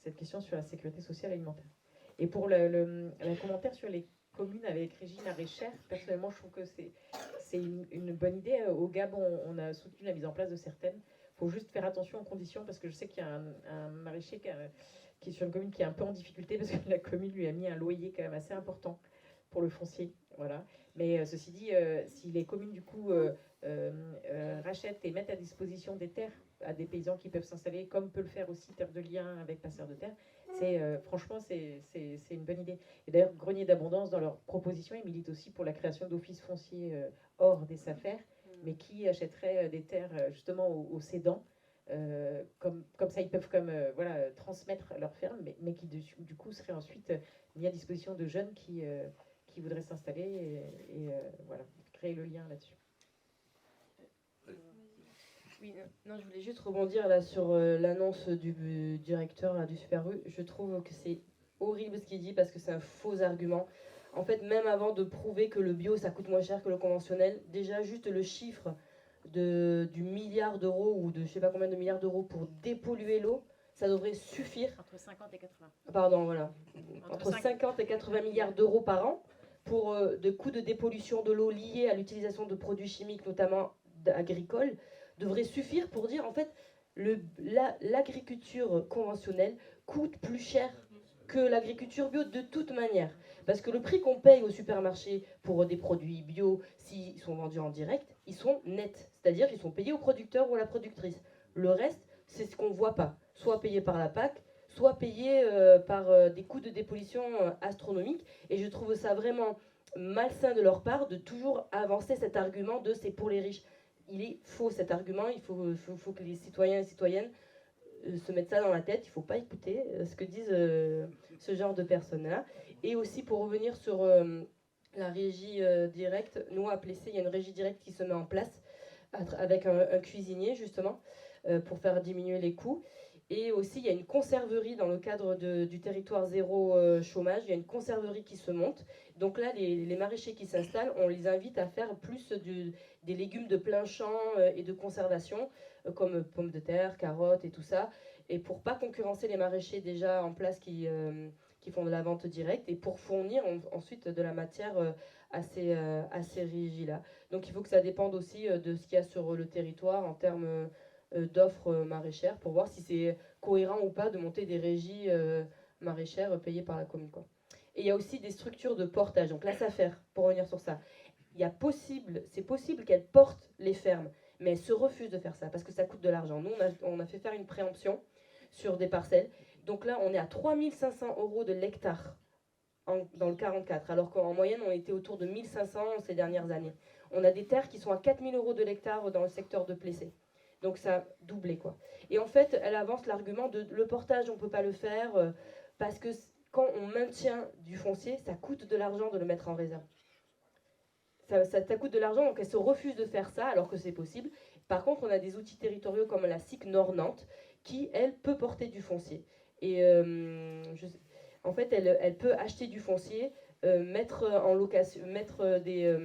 cette question sur la sécurité sociale alimentaire. Et pour le commentaire sur les communes avec régime maraîcher, personnellement, je trouve que c'est une bonne idée. Au Gabon, on a soutenu la mise en place de certaines faut juste faire attention aux conditions, parce que je sais qu'il y a un maraîcher qui est sur une commune qui est un peu en difficulté, parce que la commune lui a mis un loyer quand même assez important pour le foncier. Voilà. Mais ceci dit, si les communes du coup rachètent et mettent à disposition des terres à des paysans qui peuvent s'installer, comme peut le faire aussi Terre de Liens avec Passeurs de Terre, franchement, c'est une bonne idée. Et d'ailleurs, Grenier d'Abondance, dans leur proposition, ils militent aussi pour la création d'offices fonciers hors des SAFER, mais qui achèteraient des terres justement aux cédants. Comme ça, ils peuvent voilà, transmettre leur ferme, mais qui du coup seraient ensuite mis à disposition de jeunes qui voudraient s'installer et voilà, créer le lien là-dessus. Oui, non, je voulais juste rebondir là sur l'annonce du directeur là, du Super U. Je trouve que c'est horrible ce qu'il dit parce que c'est un faux argument. En fait, même avant de prouver que le bio ça coûte moins cher que le conventionnel, déjà juste le chiffre du milliard d'euros ou de je sais pas combien de milliards d'euros pour dépolluer l'eau, ça devrait suffire. Entre 50 et 80. Pardon, voilà. Entre 50 et 80 milliards d'euros par an pour de coûts de dépollution de l'eau liés à l'utilisation de produits chimiques, notamment agricoles, devrait suffire pour dire en fait l'agriculture conventionnelle coûte plus cher que l'agriculture bio de toute manière. Parce que le prix qu'on paye au supermarché pour des produits bio, s'ils sont vendus en direct, ils sont nets. C'est-à-dire qu'ils sont payés au producteur ou à la productrice. Le reste, c'est ce qu'on ne voit pas. Soit payé par la PAC, soit payé par des coûts de dépollution astronomiques. Et je trouve ça vraiment malsain de leur part de toujours avancer cet argument de c'est pour les riches. Il est faux cet argument, il faut que les citoyens et citoyennes se mettent ça dans la tête, il ne faut pas écouter ce que disent ce genre de personnes-là. Et aussi pour revenir sur la régie directe, nous à Plessé, il y a une régie directe qui se met en place avec un cuisinier justement pour faire diminuer les coûts. Et aussi il y a une conserverie dans le cadre du territoire zéro chômage, il y a une conserverie qui se monte. Donc là les maraîchers qui s'installent, on les invite à faire plus des légumes de plein champ et de conservation, comme pommes de terre, carottes et tout ça, et pour pas concurrencer les maraîchers déjà en place qui font de la vente directe, et pour fournir ensuite de la matière à ces régies-là. Donc il faut que ça dépende aussi de ce qu'il y a sur le territoire en termes d'offres maraîchères, pour voir si c'est cohérent ou pas de monter des régies maraîchères payées par la commune, quoi. Et il y a aussi des structures de portage, donc la SAFER, pour revenir sur ça. C'est possible qu'elle porte les fermes, mais elle se refuse de faire ça parce que ça coûte de l'argent. Nous, on a fait faire une préemption sur des parcelles. Donc là, on est à 3 500 € de l'hectare dans le 44, alors qu'en moyenne, on était autour de 1 500 ces dernières années. On a des terres qui sont à 4 000 € de l'hectare dans le secteur de Plessé. Donc ça a doublé, quoi. Et en fait, elle avance l'argument de le portage, on ne peut pas le faire parce que quand on maintient du foncier, ça coûte de l'argent de le mettre en réserve. Ça coûte de l'argent, donc elle se refuse de faire ça alors que c'est possible. Par contre, on a des outils territoriaux comme la SIC Nord-Nantes qui, elle, peut porter du foncier. Et en fait, elle peut acheter du foncier, mettre en location, mettre des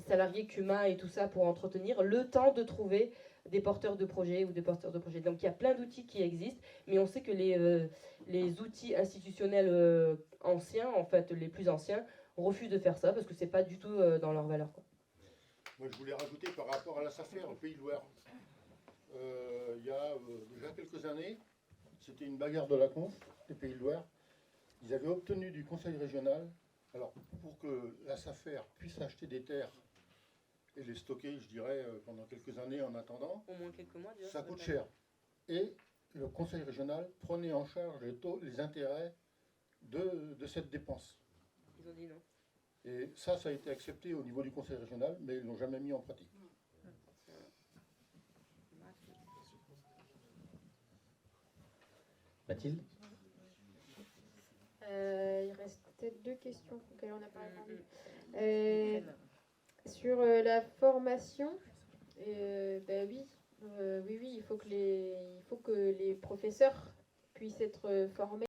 salariés CUMA et tout ça pour entretenir, le temps de trouver des porteurs de projets ou des porteurs de projets. Donc il y a plein d'outils qui existent, mais on sait que les outils institutionnels anciens, en fait les plus anciens, refusent de faire ça parce que c'est pas du tout dans leur valeur, quoi. Moi je voulais rajouter par rapport à la SAFER au Pays de Loire. Il y a déjà quelques années, c'était une bagarre de la conf des Pays de Loire. Ils avaient obtenu du conseil régional, alors pour que la SAFER puisse acheter des terres et les stocker, je dirais, pendant quelques années en attendant, Au moins quelques mois, déjà, ça coûte cher. Et le conseil régional prenait en charge les intérêts de cette dépense. Ils ont dit non. Et ça a été accepté au niveau du conseil régional, mais ils ne l'ont jamais mis en pratique. Mathilde ? Il reste peut-être 2 questions auxquelles on n'a pas répondu. Sur la formation, oui, il faut que les professeurs puissent être formés.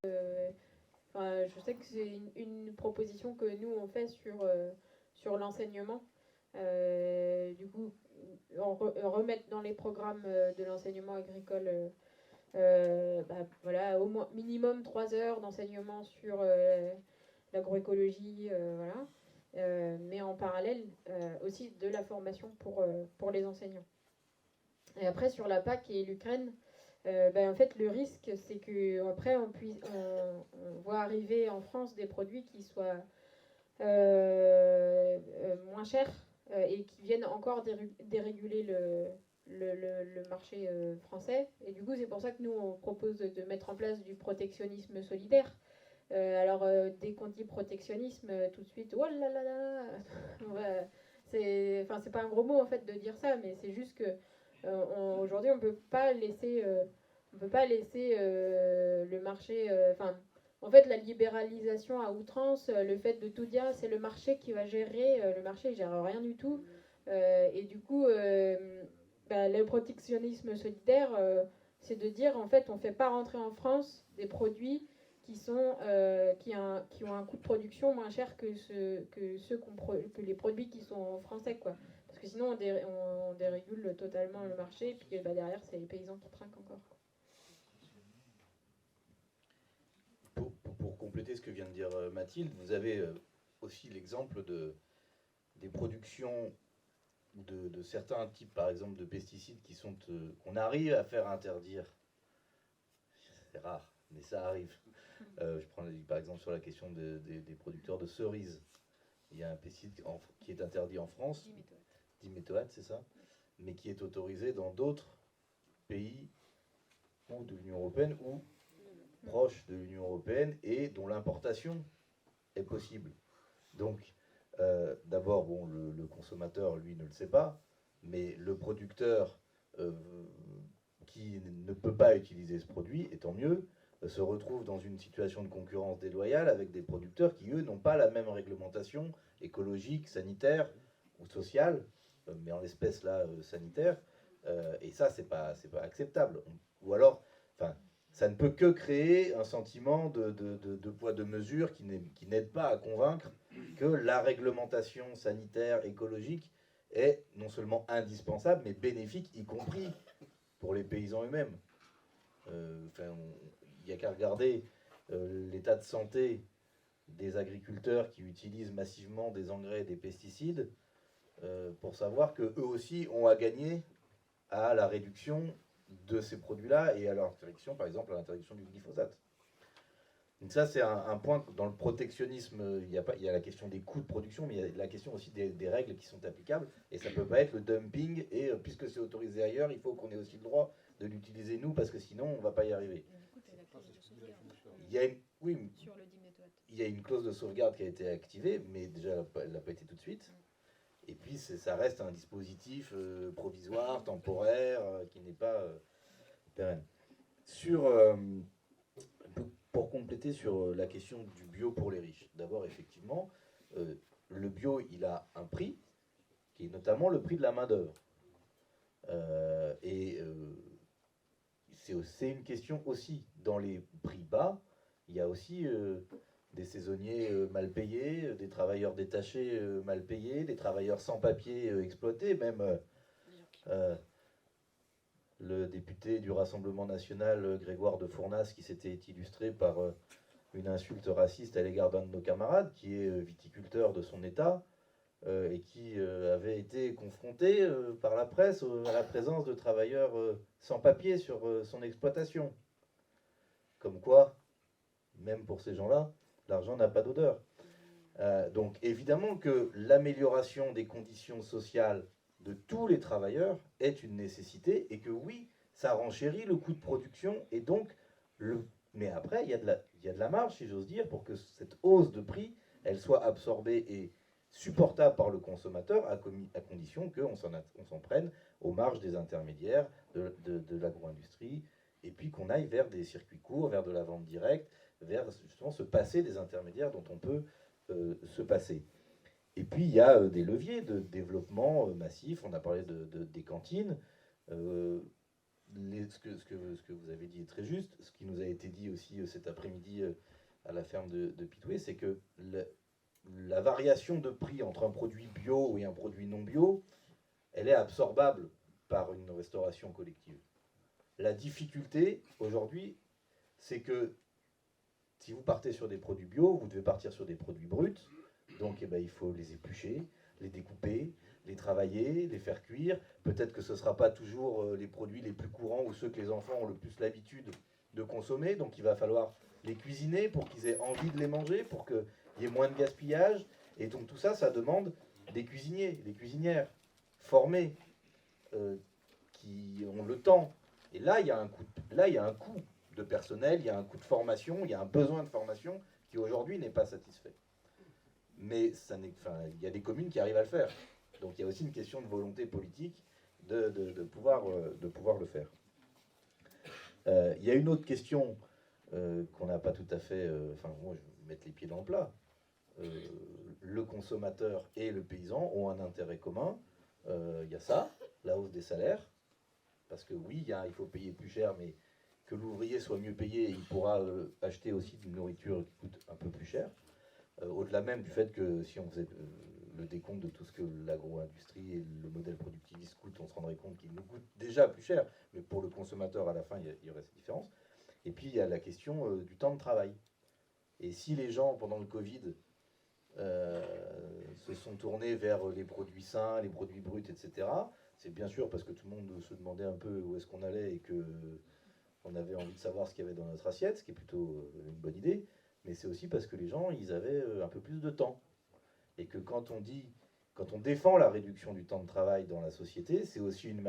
Je sais que c'est une proposition que nous on fait sur l'enseignement. Du coup, remettre dans les programmes de l'enseignement agricole au moins minimum 3 heures d'enseignement sur l'agroécologie, mais en parallèle aussi de la formation pour les enseignants. Et après, sur la PAC et l'Ukraine, en fait, le risque, c'est qu'après, on voit arriver en France des produits qui soient moins chers et qui viennent encore déréguler le marché français. Et du coup, c'est pour ça que nous, on propose de mettre en place du protectionnisme solidaire. Alors, dès qu'on dit protectionnisme, tout de suite, oh là là là, c'est pas un gros mot en fait de dire ça, mais c'est juste que aujourd'hui, on peut pas laisser le marché. En fait, la libéralisation à outrance, le fait de tout dire, c'est le marché qui va gérer. Le marché, il gère rien du tout. Et du coup, le protectionnisme solidaire, c'est de dire en fait, on fait pas rentrer en France des produits qui ont un coût de production moins cher que les produits qui sont français, quoi. Parce que sinon, on dérégule totalement le marché, et puis derrière, c'est les paysans qui trinquent encore. Pour compléter ce que vient de dire Mathilde, vous avez aussi l'exemple des productions de certains types, par exemple, de pesticides qu'on arrive à faire interdire. C'est rare, mais ça arrive. Je prends par exemple sur la question des producteurs de cerises. Il y a un pesticide qui est interdit en France, diméthoate, c'est ça, mais qui est autorisé dans d'autres pays ou de l'Union européenne ou proches de l'Union européenne et dont l'importation est possible. Donc, d'abord, bon, le consommateur, lui, ne le sait pas, mais le producteur qui ne peut pas utiliser ce produit, et tant mieux, se retrouve dans une situation de concurrence déloyale avec des producteurs qui, eux, n'ont pas la même réglementation écologique, sanitaire ou sociale, mais en l'espèce là, sanitaire, et ça, c'est pas acceptable. Ou alors, ça ne peut que créer un sentiment de poids de mesure qui n'aide pas à convaincre que la réglementation sanitaire, écologique est non seulement indispensable, mais bénéfique, y compris pour les paysans eux-mêmes. Il n'y a qu'à regarder l'état de santé des agriculteurs qui utilisent massivement des engrais et des pesticides pour savoir qu'eux aussi ont à gagner à la réduction de ces produits-là et à leur interdiction, par exemple, à l'interdiction du glyphosate. Donc ça, c'est un point. Dans le protectionnisme, il y a la question des coûts de production, mais il y a la question aussi des règles qui sont applicables, et ça ne peut pas être le dumping, et puisque c'est autorisé ailleurs, il faut qu'on ait aussi le droit de l'utiliser nous, parce que sinon, on ne va pas y arriver. Il y a une clause de sauvegarde qui a été activée, mais déjà, elle n'a pas été tout de suite. Et puis, ça reste un dispositif provisoire, temporaire, qui n'est pas pérenne. Pour compléter sur la question du bio pour les riches, d'abord, effectivement, le bio, il a un prix, qui est notamment le prix de la main-d'œuvre. C'est une question aussi. Dans les prix bas, il y a aussi des saisonniers mal payés, des travailleurs détachés mal payés, des travailleurs sans papier exploités, même le député du Rassemblement national, Grégoire de Fournas, qui s'était illustré par une insulte raciste à l'égard d'un de nos camarades, qui est viticulteur de son État, et qui avait été confronté par la presse à la présence de travailleurs sans papier sur son exploitation. Comme quoi, même pour ces gens-là, l'argent n'a pas d'odeur. Donc évidemment que l'amélioration des conditions sociales de tous les travailleurs est une nécessité, et que oui, ça renchérit le coût de production, et donc mais après il y a de la marge, si j'ose dire, pour que cette hausse de prix, elle soit absorbée et supportable par le consommateur, à condition qu'on s'en prenne aux marges des intermédiaires de l'agro-industrie, et puis qu'on aille vers des circuits courts, vers de la vente directe, vers justement se passer des intermédiaires dont on peut se passer. Et puis il y a des leviers de développement massif. On a parlé des cantines. Ce que vous avez dit est très juste. Ce qui nous a été dit aussi cet après-midi à la ferme de Pitoué, c'est que la variation de prix entre un produit bio et un produit non bio, elle est absorbable par une restauration collective. La difficulté aujourd'hui, c'est que si vous partez sur des produits bio, vous devez partir sur des produits bruts. Donc il faut les éplucher, les découper, les travailler, les faire cuire. Peut-être que ce ne sera pas toujours les produits les plus courants ou ceux que les enfants ont le plus l'habitude de consommer. Donc il va falloir les cuisiner pour qu'ils aient envie de les manger, pour qu'il y ait moins de gaspillage. Et donc tout ça, ça demande des cuisiniers, des cuisinières formés, qui ont le temps. Et là, il y a un coût de personnel, il y a un coût de formation, il y a un besoin de formation qui aujourd'hui n'est pas satisfait. Mais il y a des communes qui arrivent à le faire. Donc il y a aussi une question de volonté politique de pouvoir le faire. Il y a une autre question qu'on n'a pas tout à fait... moi, je vais mettre les pieds dans le plat. Le consommateur et le paysan ont un intérêt commun. Il y a ça, la hausse des salaires. Parce que oui, il faut payer plus cher, mais que l'ouvrier soit mieux payé, il pourra acheter aussi d'une nourriture qui coûte un peu plus cher. Au-delà même du fait que si on faisait le décompte de tout ce que l'agro-industrie et le modèle productiviste coûtent, on se rendrait compte qu'il nous coûte déjà plus cher. Mais pour le consommateur, à la fin, il y aurait cette différence. Et puis, il y a la question du temps de travail. Et si les gens, pendant le Covid, se sont tournés vers les produits sains, les produits bruts, etc., c'est bien sûr parce que tout le monde se demandait un peu où est-ce qu'on allait et qu'on avait envie de savoir ce qu'il y avait dans notre assiette, ce qui est plutôt une bonne idée. Mais c'est aussi parce que les gens, ils avaient un peu plus de temps. Et que quand on défend la réduction du temps de travail dans la société, c'est aussi une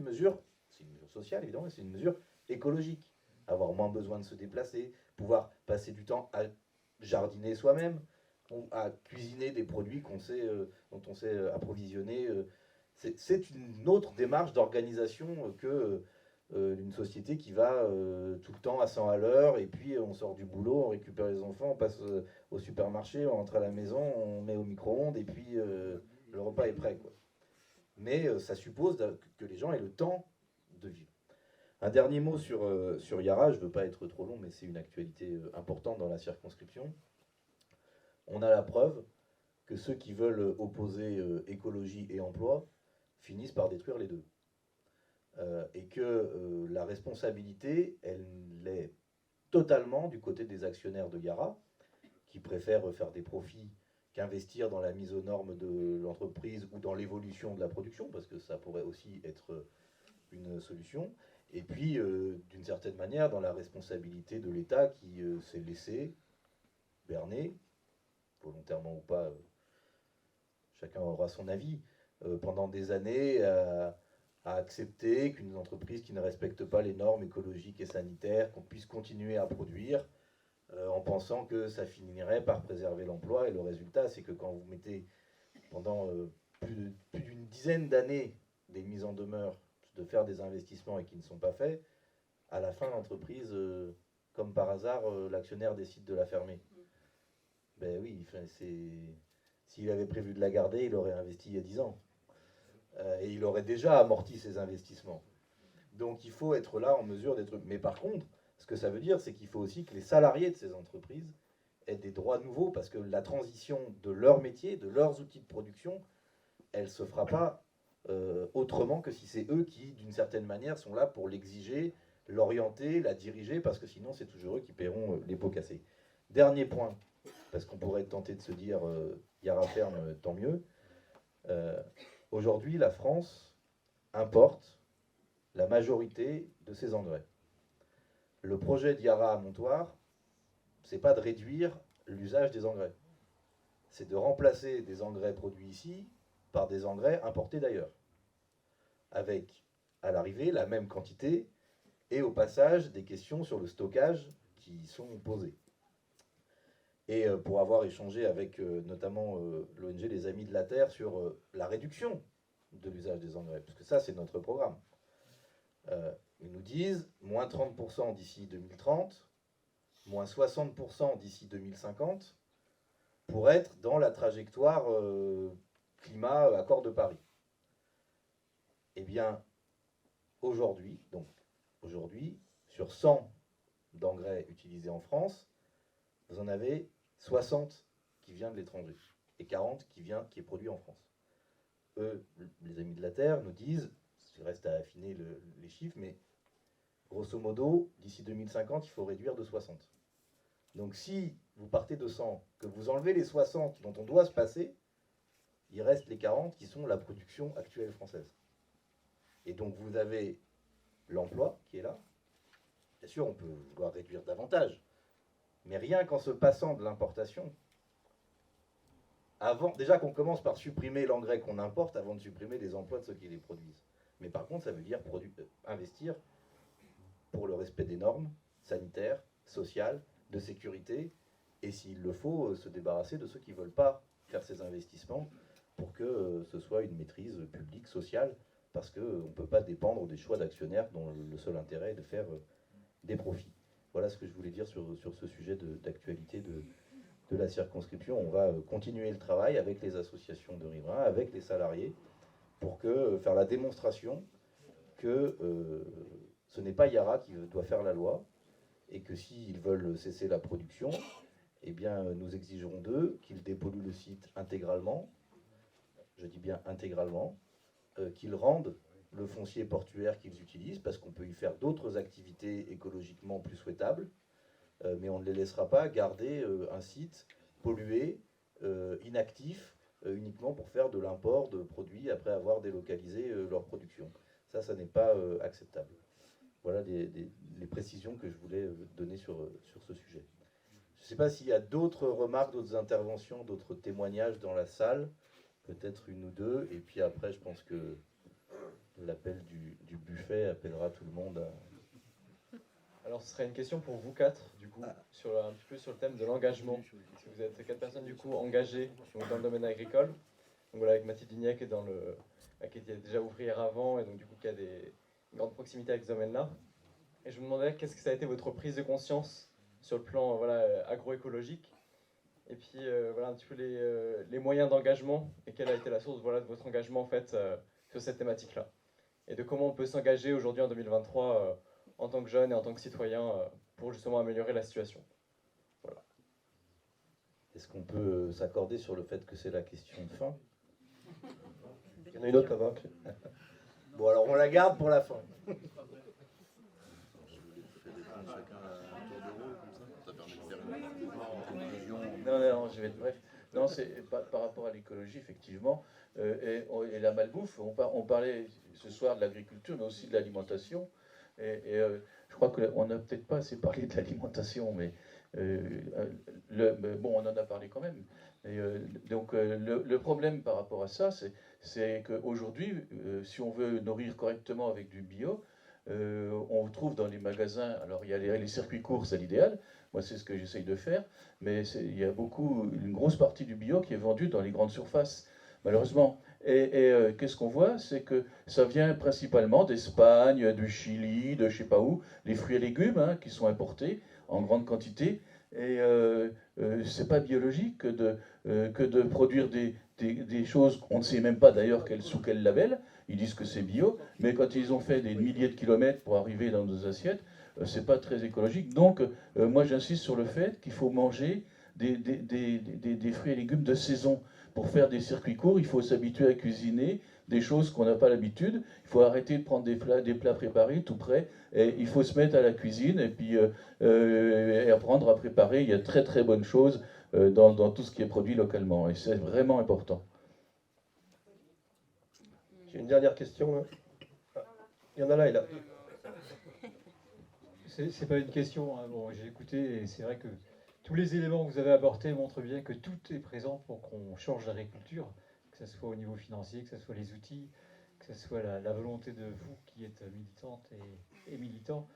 mesure sociale évidemment, mais c'est une mesure écologique. Avoir moins besoin de se déplacer, pouvoir passer du temps à jardiner soi-même, ou à cuisiner des produits dont on sait approvisionner. C'est une autre démarche d'organisation que d'une société qui va tout le temps à 100 à l'heure, et puis on sort du boulot, on récupère les enfants, on passe au supermarché, on rentre à la maison, on met au micro-ondes, et puis le repas est prêt, quoi. Mais ça suppose que les gens aient le temps de vivre. Un dernier mot sur Yara, je ne veux pas être trop long, mais c'est une actualité importante dans la circonscription. On a la preuve que ceux qui veulent opposer écologie et emploi finissent par détruire les deux. Et que la responsabilité, elle est totalement du côté des actionnaires de Yara, qui préfèrent faire des profits qu'investir dans la mise aux normes de l'entreprise ou dans l'évolution de la production, parce que ça pourrait aussi être une solution. Et puis, d'une certaine manière, dans la responsabilité de l'État qui s'est laissé berner, volontairement ou pas, chacun aura son avis, pendant des années à accepter qu'une entreprise qui ne respecte pas les normes écologiques et sanitaires, qu'on puisse continuer à produire en pensant que ça finirait par préserver l'emploi. Et le résultat, c'est que quand vous mettez pendant plus d'une dizaine d'années des mises en demeure de faire des investissements et qui ne sont pas faits, à la fin, l'entreprise, comme par hasard, l'actionnaire décide de la fermer. Ben oui, s'il avait prévu de la garder, il aurait investi il y a 10 ans. Et il aurait déjà amorti ses investissements. Donc il faut être là en mesure d'être... Mais par contre, ce que ça veut dire, c'est qu'il faut aussi que les salariés de ces entreprises aient des droits nouveaux, parce que la transition de leur métier, de leurs outils de production, elle ne se fera pas autrement que si c'est eux qui, d'une certaine manière, sont là pour l'exiger, l'orienter, la diriger, parce que sinon c'est toujours eux qui paieront les pots cassés. Dernier point, parce qu'on pourrait tenter de se dire Yara ferme, tant mieux. Aujourd'hui, la France importe la majorité de ses engrais. Le projet d'Yara à Montoire, c'est pas de réduire l'usage des engrais. C'est de remplacer des engrais produits ici par des engrais importés d'ailleurs. Avec, à l'arrivée, la même quantité et au passage des questions sur le stockage qui sont posées. Et pour avoir échangé avec notamment l'ONG Les Amis de la Terre sur la réduction de l'usage des engrais, parce que ça, c'est notre programme. Ils nous disent moins 30% d'ici 2030, moins 60% d'ici 2050, pour être dans la trajectoire climat accord de Paris. Eh bien, aujourd'hui, sur 100 d'engrais utilisés en France, vous en avez 60 qui vient de l'étranger et 40 qui est produit en France. Eux, les Amis de la Terre, nous disent, il reste à affiner les chiffres, mais grosso modo, d'ici 2050, il faut réduire de 60. Donc si vous partez de 100, que vous enlevez les 60 dont on doit se passer, il Il reste les 40 qui sont la production actuelle française. Et donc vous avez l'emploi qui est là. Bien sûr, on peut vouloir réduire davantage. Mais rien qu'en se passant de l'importation, déjà qu'on commence par supprimer l'engrais qu'on importe avant de supprimer les emplois de ceux qui les produisent. Mais par contre, ça veut dire investir pour le respect des normes sanitaires, sociales, de sécurité, et s'il le faut, se débarrasser de ceux qui ne veulent pas faire ces investissements pour que ce soit une maîtrise publique, sociale, parce qu'on ne peut pas dépendre des choix d'actionnaires dont le seul intérêt est de faire des profits. Voilà ce que je voulais dire sur ce sujet d'actualité de la circonscription. On va continuer le travail avec les associations de riverains, avec les salariés, pour faire la démonstration que ce n'est pas Yara qui doit faire la loi, et que s'ils veulent cesser la production, eh bien, nous exigerons d'eux qu'ils dépolluent le site intégralement, je dis bien intégralement, qu'ils rendent le foncier portuaire qu'ils utilisent, parce qu'on peut y faire d'autres activités écologiquement plus souhaitables, mais on ne les laissera pas garder un site pollué, inactif, uniquement pour faire de l'import de produits après avoir délocalisé leur production. Ça n'est pas acceptable. Voilà les précisions que je voulais donner sur ce sujet. Je ne sais pas s'il y a d'autres remarques, d'autres interventions, d'autres témoignages dans la salle, peut-être une ou deux, et puis après je pense que l'appel du buffet appellera tout le monde à... Alors ce serait une question pour vous quatre, du coup, un petit peu sur le thème de l'engagement. Si vous êtes 4 personnes du coup engagées donc, dans le domaine agricole, donc voilà, avec Mathilde Dignac qui était déjà ouvrière avant et donc du coup qui a une grande proximité avec ce domaine-là. Et je me demandais qu'est-ce que ça a été votre prise de conscience sur le plan agroécologique, et puis voilà un petit peu les moyens d'engagement et quelle a été la source de votre engagement en fait sur cette thématique-là. Et de comment on peut s'engager aujourd'hui en 2023 en tant que jeune et en tant que citoyen pour justement améliorer la situation. Voilà. Est-ce qu'on peut s'accorder sur le fait que c'est la question de fin? Il y en a une autre avant. Bon, alors on la garde pour la fin. Non, je vais être bref. Non, c'est par rapport à l'écologie, effectivement, et la malbouffe. On parlait ce soir de l'agriculture, mais aussi de l'alimentation. Et je crois qu'on n'a peut-être pas assez parlé de l'alimentation, mais bon, on en a parlé quand même. Et, donc le problème par rapport à ça, c'est qu'aujourd'hui, si on veut nourrir correctement avec du bio, on trouve dans les magasins, alors il y a les circuits courts, c'est l'idéal, moi c'est ce que j'essaye de faire, mais il y a une grosse partie du bio qui est vendue dans les grandes surfaces, malheureusement. Et qu'est-ce qu'on voit? C'est que ça vient principalement d'Espagne, du Chili, de je sais pas où, les fruits et légumes qui sont importés en grande quantité. Et c'est pas biologique que de produire des choses, on ne sait même pas d'ailleurs sous quel label, ils disent que c'est bio, mais quand ils ont fait des milliers de kilomètres pour arriver dans nos assiettes, c'est pas très écologique. Donc moi j'insiste sur le fait qu'il faut manger des fruits et légumes de saison. Pour faire des circuits courts, il faut s'habituer à cuisiner des choses qu'on n'a pas l'habitude. Il faut arrêter de prendre des plats préparés, tout prêts. Et il faut se mettre à la cuisine et puis et apprendre à préparer. Il y a très très bonnes choses dans tout ce qui est produit localement. Et c'est vraiment important. J'ai une dernière question. Là. Il y en a là et là. C'est pas une question. Hein. Bon, j'ai écouté et c'est vrai que tous les éléments que vous avez apportés montrent bien que tout est présent pour qu'on change l'agriculture, que ce soit au niveau financier, que ce soit les outils, que ce soit la volonté de vous qui êtes militante et militant.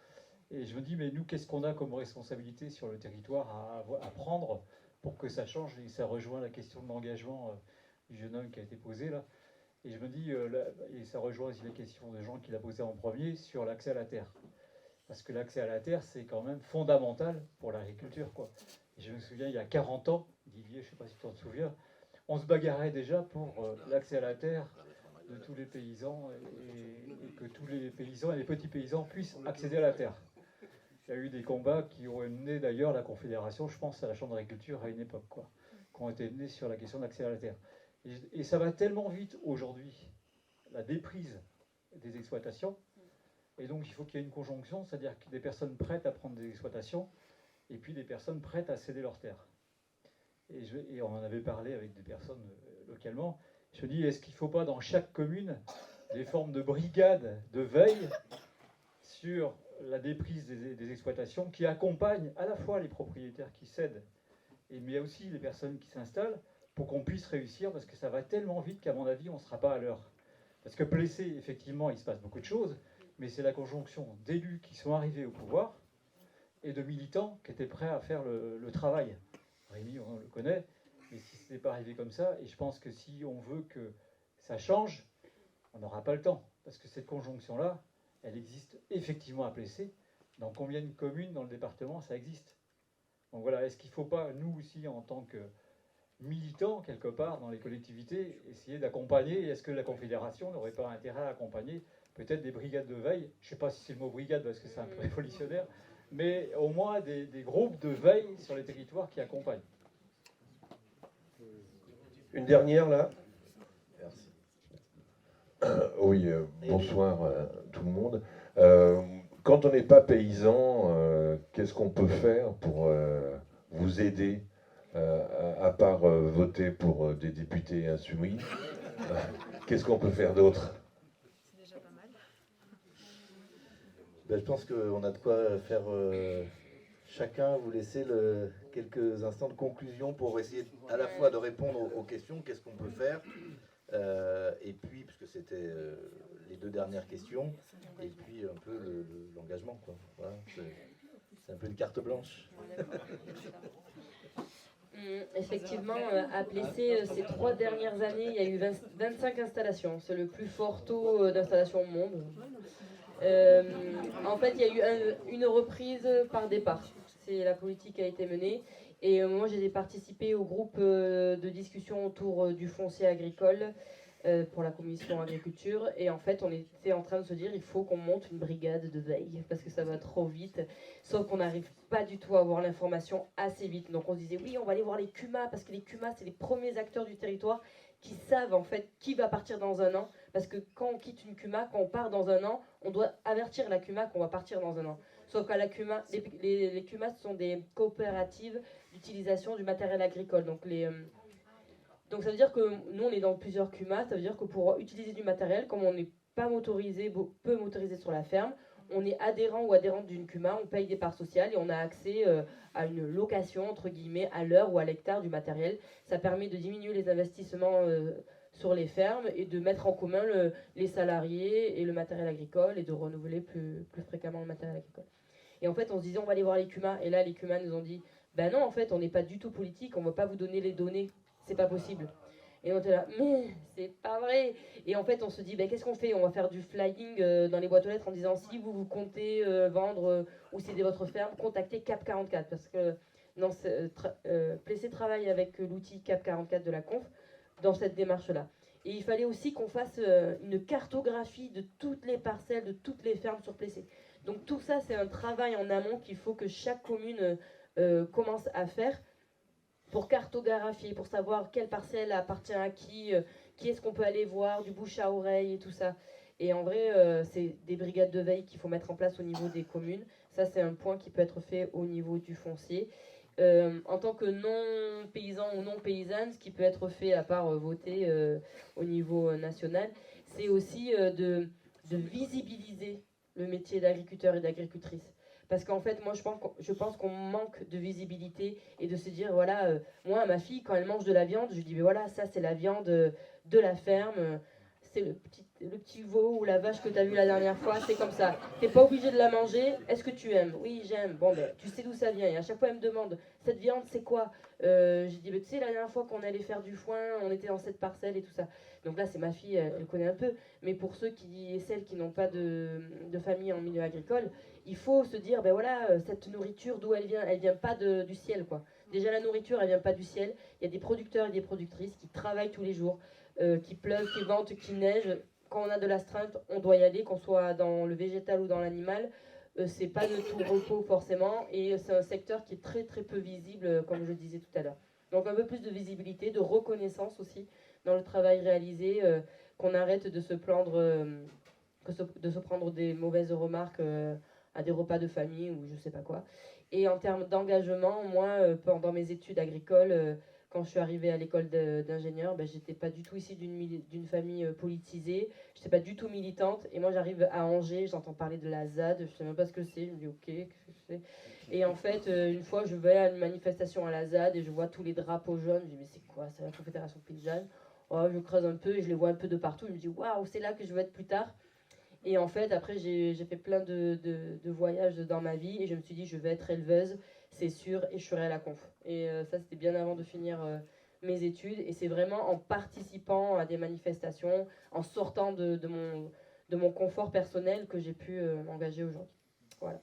Et je me dis, mais nous, qu'est-ce qu'on a comme responsabilité sur le territoire à prendre pour que ça change? Et ça rejoint la question de l'engagement du jeune homme qui a été posé là. Et je me dis, et ça rejoint aussi la question de Jean qui l'a posé en premier sur l'accès à la terre. Parce que l'accès à la terre, c'est quand même fondamental pour l'agriculture, quoi. Et je me souviens, il y a 40 ans, Didier, je ne sais pas si tu t'en souviens, on se bagarrait déjà pour l'accès à la terre de tous les paysans et que tous les paysans et les petits paysans puissent accéder à la terre. Il y a eu des combats qui ont mené d'ailleurs la Confédération, je pense à la Chambre d'agriculture à une époque, quoi, qui ont été menés sur la question de l'accès à la terre. Et ça va tellement vite aujourd'hui, la déprise des exploitations. Et donc il faut qu'il y ait une conjonction, c'est-à-dire des personnes prêtes à prendre des exploitations et puis des personnes prêtes à céder leurs terres. Et on en avait parlé avec des personnes localement, Je me dis, est-ce qu'il ne faut pas dans chaque commune des formes de brigades de veille sur la déprise des exploitations qui accompagnent à la fois les propriétaires qui cèdent, mais aussi les personnes qui s'installent, pour qu'on puisse réussir, parce que ça va tellement vite qu'à mon avis, on ne sera pas à l'heure. Parce que Plessé, effectivement, il se passe beaucoup de choses, mais c'est la conjonction d'élus qui sont arrivés au pouvoir et de militants qui étaient prêts à faire le travail. Rémi, on le connaît, mais si ce n'est pas arrivé comme ça, et je pense que si on veut que ça change, on n'aura pas le temps. Parce que cette conjonction-là, elle existe effectivement à Plessé. Dans combien de communes dans le département ça existe? Donc voilà, est-ce qu'il ne faut pas, nous aussi, en tant que militants, quelque part, dans les collectivités, essayer d'accompagner? Est-ce que la Confédération n'aurait pas intérêt à accompagner peut-être des brigades de veille? Je ne sais pas si c'est le mot brigade, parce que c'est un peu révolutionnaire, mais au moins des groupes de veille sur les territoires qui accompagnent. Une dernière, là. Merci. Oui, bonsoir à tout le monde. Quand on n'est pas paysan, qu'est-ce qu'on peut faire pour vous aider, à part voter pour des députés insoumis? Qu'est-ce qu'on peut faire d'autre? C'est déjà pas mal. Ben, je pense qu'on a de quoi faire chacun, vous laisser quelques instants de conclusion pour essayer à la fois de répondre aux questions, qu'est-ce qu'on peut faire, et puis, parce que c'était les deux dernières questions, et puis un peu l'engagement, quoi. Voilà, c'est un peu une carte blanche. Effectivement, à Plessé, ces 3 dernières années, il y a eu 25 installations. C'est le plus fort taux d'installation au monde. En fait, il y a eu une reprise par départ. C'est la politique qui a été menée. Et moi, j'ai participé au groupe de discussion autour du foncier agricole pour la commission agriculture. Et en fait, on était en train de se dire il faut qu'on monte une brigade de veille parce que ça va trop vite. Sauf qu'on n'arrive pas du tout à avoir l'information assez vite. Donc on se disait oui, on va aller voir les CUMA parce que les CUMA, c'est les premiers acteurs du territoire qui savent en fait qui va partir dans un an. Parce que quand on quitte une CUMA, quand on part dans un an, on doit avertir la CUMA qu'on va partir dans un an. Sauf qu'à la CUMA, les CUMA, ce sont des coopératives d'utilisation du matériel agricole. Donc ça veut dire que nous, on est dans plusieurs CUMA. Ça veut dire que pour utiliser du matériel, comme on n'est pas motorisé, peu motorisé sur la ferme, on est adhérent ou adhérente d'une CUMA, on paye des parts sociales et on a accès à une location, entre guillemets, à l'heure ou à l'hectare du matériel. Ça permet de diminuer les investissements sur les fermes et de mettre en commun les salariés et le matériel agricole et de renouveler plus fréquemment le matériel agricole. Et en fait, on se disait, on va aller voir les CUMA. Et là, les CUMA nous ont dit, ben non, en fait, on n'est pas du tout politique, on ne va pas vous donner les données. C'est pas possible. Et on était là, mais c'est pas vrai. Et en fait, on se dit, ben, qu'est-ce qu'on fait? On va faire du flying dans les boîtes aux lettres en disant, si vous comptez vendre ou céder votre ferme, contactez CAP 44. Parce que Plessé travaille avec l'outil CAP 44 de la Conf dans cette démarche-là. Et il fallait aussi qu'on fasse une cartographie de toutes les parcelles, de toutes les fermes sur Plessé. Donc tout ça, c'est un travail en amont qu'il faut que chaque commune commence à faire pour cartographier, pour savoir quelle parcelle appartient à qui est-ce qu'on peut aller voir, du bouche à oreille et tout ça. Et en vrai, c'est des brigades de veille qu'il faut mettre en place au niveau des communes. Ça, c'est un point qui peut être fait au niveau du foncier. En tant que non-paysan ou non-paysanne, ce qui peut être fait à part voter au niveau national, c'est aussi de visibiliser le métier d'agriculteur et d'agricultrice. Parce qu'en fait, moi, je pense qu'on manque de visibilité et de se dire, voilà, moi, ma fille, quand elle mange de la viande, je lui dis, mais voilà, ça, c'est la viande de la ferme, c'est le petit veau ou la vache que tu as vu la dernière fois, c'est comme ça. Tu n'es pas obligé de la manger. Est-ce que tu aimes? Oui, j'aime. Bon, ben, tu sais d'où ça vient. Et à chaque fois, elle me demande, cette viande, c'est quoi? J'ai dit, tu sais, la dernière fois qu'on allait faire du foin, on était dans cette parcelle et tout ça. Donc là, c'est ma fille, elle connaît un peu. Mais pour ceux et celles qui n'ont pas de famille en milieu agricole, il faut se dire, ben voilà, cette nourriture, d'où elle vient pas du ciel, quoi. Déjà, la nourriture, elle vient pas du ciel. Il y a des producteurs et des productrices qui travaillent tous les jours, qui pleuve, qui vente, qui neige. Quand on a de l'astreinte, on doit y aller, qu'on soit dans le végétal ou dans l'animal. C'est pas de tout repos forcément, et c'est un secteur qui est très très peu visible, comme je le disais tout à l'heure. Donc un peu plus de visibilité, de reconnaissance aussi dans le travail réalisé, qu'on arrête de se prendre des mauvaises remarques à des repas de famille ou je sais pas quoi. Et en termes d'engagement, moi, pendant mes études agricoles, quand je suis arrivée à l'école d'ingénieur, ben, j'étais pas du tout issue d'une famille politisée, je n'étais pas du tout militante. Et moi, j'arrive à Angers, j'entends parler de la ZAD, je ne sais même pas ce que c'est, je me dis ok, qu'est-ce que c'est. Et en fait, une fois, je vais à une manifestation à la ZAD et je vois tous les drapeaux jaunes, je me dis mais c'est quoi, c'est la Confédération paysanne. Oh, je creuse un peu et je les vois un peu de partout, je me dis waouh, c'est là que je veux être plus tard. Et en fait, après, j'ai fait plein de voyages dans ma vie et je me suis dit, je vais être éleveuse, c'est sûr, et je serai à la conf. Et ça, c'était bien avant de finir mes études. Et c'est vraiment en participant à des manifestations, en sortant de mon confort personnel que j'ai pu m'engager aujourd'hui. Voilà.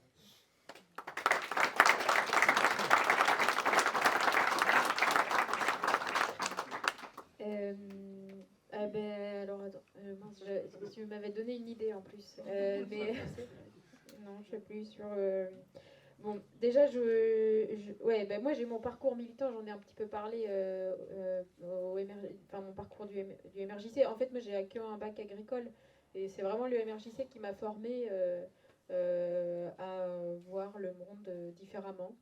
Alors attends, mince, tu m'avais donné une idée en plus. Mais non, je sais plus sur. Bon, déjà, moi j'ai mon parcours militant, j'en ai un petit peu parlé mon parcours du MRJC. En fait, moi j'ai acquis un bac agricole et c'est vraiment le MRJC qui m'a formée à voir le monde différemment.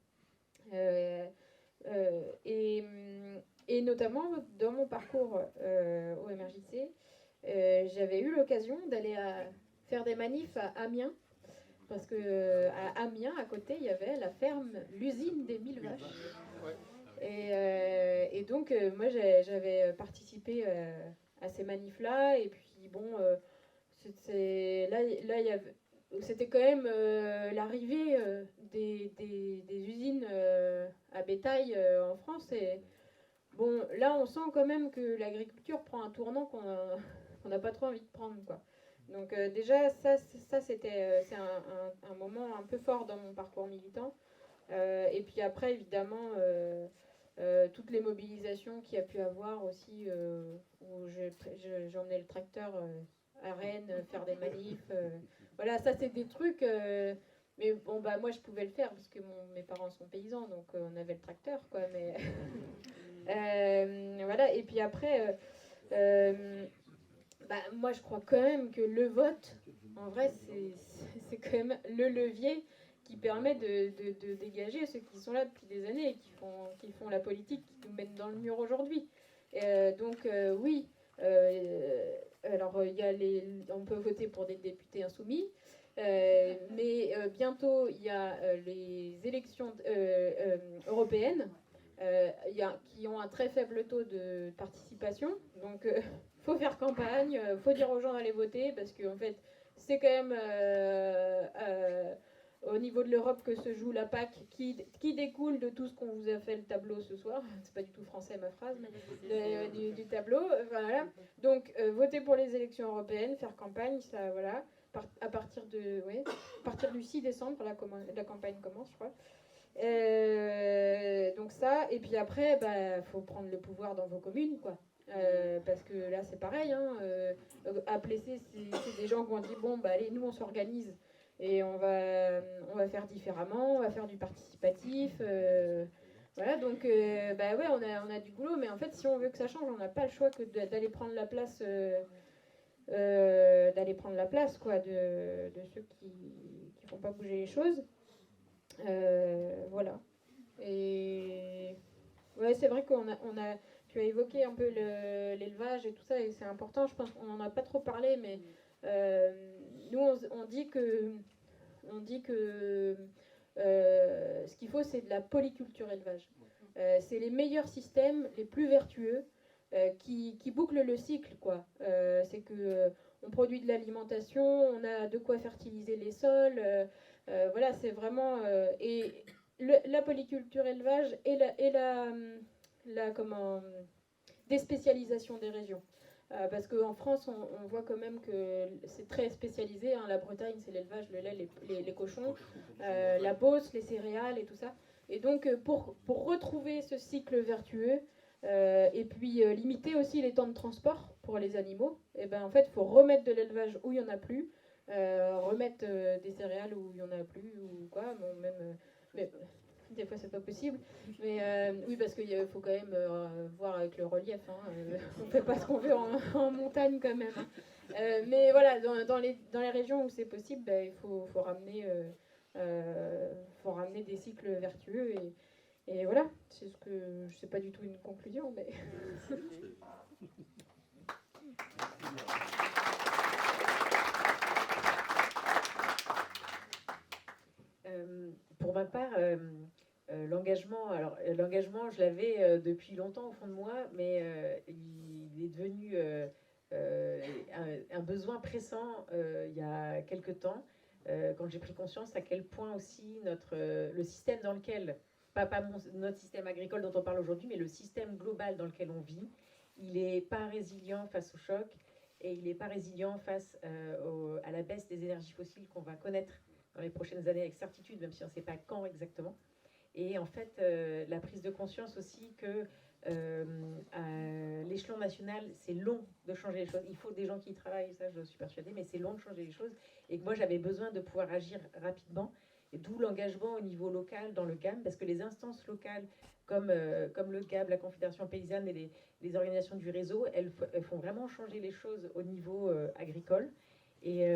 Et notamment dans mon parcours au MRJC, j'avais eu l'occasion d'aller faire des manifs à Amiens, parce que à Amiens, à côté, il y avait la ferme, l'usine des 1000 vaches. Et donc, moi, j'avais participé à ces manifs-là, et puis bon, c'était quand même l'arrivée des usines à bétail en France. Et bon, là, on sent quand même que l'agriculture prend un tournant qu'on n'a pas trop envie de prendre, quoi. Donc déjà, c'est un moment un peu fort dans mon parcours militant. Et puis après, évidemment, toutes les mobilisations qu'il y a pu avoir aussi, où j'emmenais le tracteur à Rennes, faire des manifs. Voilà, ça c'est des trucs. Mais bon, bah moi je pouvais le faire parce que mes parents sont paysans, donc on avait le tracteur, quoi. Mais voilà. Et puis après, moi je crois quand même que le vote, en vrai, c'est quand même le levier qui permet de dégager ceux qui sont là depuis des années et qui font la politique, qui nous mettent dans le mur aujourd'hui. Donc oui. Alors, on peut voter pour des députés insoumis, mais bientôt, il y a les élections européennes qui ont un très faible taux de participation. Donc, faut faire campagne, faut dire aux gens d'aller voter, parce qu'en fait, c'est quand même au niveau de l'Europe que se joue la PAC, qui découle de tout ce qu'on vous a fait le tableau ce soir. C'est pas du tout français ma phrase, mais du tableau. Voilà. Donc, voter pour les élections européennes, faire campagne, ça, voilà. À partir du 6 décembre, la campagne commence, je crois. Donc ça, et puis après, faut prendre le pouvoir dans vos communes, quoi. Parce que là, c'est pareil. À Plessé, c'est des gens qui ont dit bon, allez, nous, on s'organise. Et on va faire différemment, on va faire du participatif. Voilà, donc on a du boulot, mais en fait, si on veut que ça change, on n'a pas le choix que d'aller prendre la place, quoi, de ceux qui font pas bouger les choses. Voilà. Et ouais, c'est vrai tu as évoqué un peu l'élevage et tout ça, et c'est important. Je pense qu'on n'en a pas trop parlé, mais nous, on dit que ce qu'il faut, c'est de la polyculture élevage. C'est les meilleurs systèmes, les plus vertueux, qui bouclent le cycle, quoi. C'est que on produit de l'alimentation, on a de quoi fertiliser les sols. Voilà, c'est vraiment et la polyculture élevage et la déspécialisation des régions. Parce qu'en France, on voit quand même que c'est très spécialisé. La Bretagne, c'est l'élevage, le lait, les cochons, la Beauce, les céréales et tout ça. Et donc, pour retrouver ce cycle vertueux, et puis limiter aussi les temps de transport pour les animaux, en fait, il faut remettre de l'élevage où il n'y en a plus, remettre des céréales où il n'y en a plus, ou quoi, bon, même... mais, des fois, c'est pas possible. Mais oui, parce qu'il faut quand même voir avec le relief. On fait pas ce qu'on veut en montagne quand même. Mais voilà, dans les régions où c'est possible, il faut ramener des cycles vertueux. Et voilà, c'est ce que je sais pas du tout une conclusion, mais Pour ma part, l'engagement, je l'avais depuis longtemps au fond de moi, mais il est devenu un besoin pressant il y a quelque temps, quand j'ai pris conscience à quel point aussi le système dans lequel, notre système agricole dont on parle aujourd'hui, mais le système global dans lequel on vit, il n'est pas résilient face au choc et il n'est pas résilient face à la baisse des énergies fossiles qu'on va connaître dans les prochaines années avec certitude, même si on ne sait pas quand exactement. Et en fait, la prise de conscience aussi que à l'échelon national, c'est long de changer les choses. Il faut des gens qui y travaillent, ça je suis persuadée, mais c'est long de changer les choses. Et que moi, j'avais besoin de pouvoir agir rapidement. Et d'où l'engagement au niveau local dans le GAM, parce que les instances locales, comme le GAB, la Confédération paysanne et les organisations du réseau, elles font vraiment changer les choses au niveau agricole. Et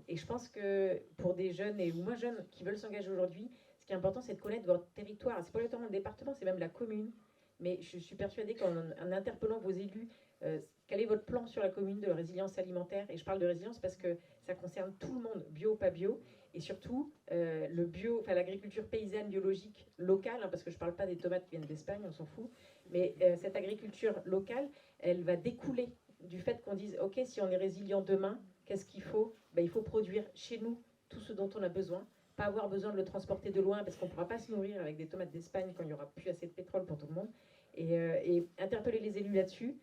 je pense que pour des jeunes ou moins jeunes qui veulent s'engager aujourd'hui, ce qui est important, c'est de connaître votre territoire. C'est pas uniquement le département, c'est même la commune. Mais je suis persuadée qu'en interpellant vos élus, quel est votre plan sur la commune de résilience alimentaire? Et je parle de résilience parce que ça concerne tout le monde, bio, pas bio. Et surtout, le bio, enfin l'agriculture paysanne biologique locale, hein, parce que je ne parle pas des tomates qui viennent d'Espagne, on s'en fout. Mais cette agriculture locale, elle va découler du fait qu'on dise, OK, si on est résilient demain, qu'est-ce qu'il faut? Il faut produire chez nous tout ce dont on a besoin. Pas avoir besoin de le transporter de loin parce qu'on ne pourra pas se nourrir avec des tomates d'Espagne quand il n'y aura plus assez de pétrole pour tout le monde. Et interpeller les élus là-dessus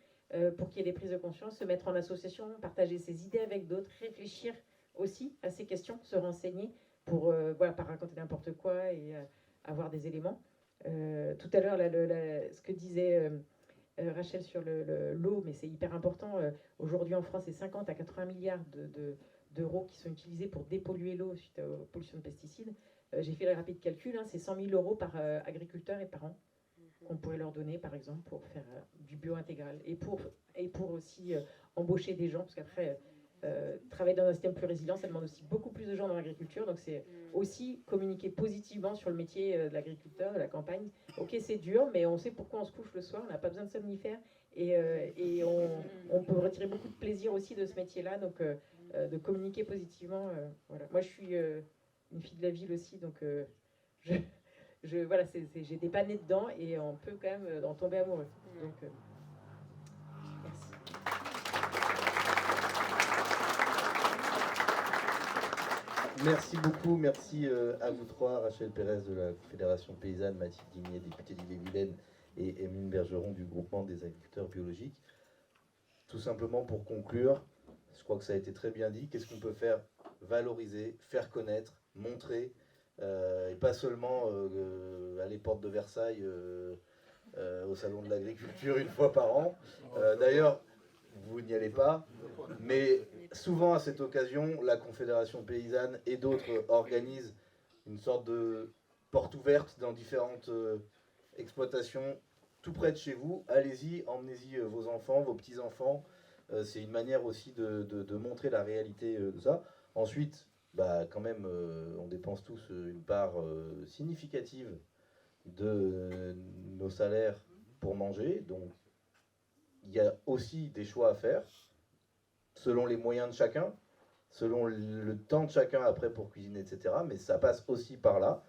pour qu'il y ait des prises de conscience, se mettre en association, partager ses idées avec d'autres, réfléchir aussi à ces questions, se renseigner pour voilà, pas raconter n'importe quoi et avoir des éléments. Tout à l'heure, ce que disait Rachel sur l'eau, mais c'est hyper important. Aujourd'hui en France, c'est 50 à 80 milliards d'euros qui sont utilisés pour dépolluer l'eau suite aux pollutions de pesticides. J'ai fait le rapide calcul, hein, c'est 100 000 euros par agriculteur et par an qu'on pourrait leur donner, par exemple, pour faire du bio intégral et pour aussi embaucher des gens, parce qu'après, travailler dans un système plus résilient, ça demande aussi beaucoup plus de gens dans l'agriculture, donc c'est aussi communiquer positivement sur le métier de l'agriculteur, de la campagne. Ok, c'est dur, mais on sait pourquoi on se couche le soir, on n'a pas besoin de somnifères, et on peut retirer beaucoup de plaisir aussi de ce métier-là, donc de communiquer positivement. Voilà. Moi, je suis une fille de la ville aussi, donc voilà, j'étais pas née dedans et on peut quand même en tomber amoureux. Donc, merci. Merci beaucoup, merci à vous trois, Rachel Pérez de la Fédération Paysanne, Mathilde Digné, députée d'Ille-et-Vilaine, et Emeline Bergeron du groupement des agriculteurs biologiques. Tout simplement pour conclure, je crois que ça a été très bien dit, qu'est-ce qu'on peut faire? Valoriser, faire connaître, montrer, et pas seulement aller porte de Versailles au salon de l'agriculture une fois par an. D'ailleurs, vous n'y allez pas, mais souvent à cette occasion, la Confédération paysanne et d'autres organisent une sorte de porte ouverte dans différentes exploitations tout près de chez vous. Allez-y, emmenez-y vos enfants, vos petits-enfants. C'est une manière aussi de montrer la réalité de ça. Ensuite, quand même, on dépense tous une part significative de nos salaires pour manger. Donc, il y a aussi des choix à faire, selon les moyens de chacun, selon le temps de chacun après pour cuisiner, etc. Mais ça passe aussi par là,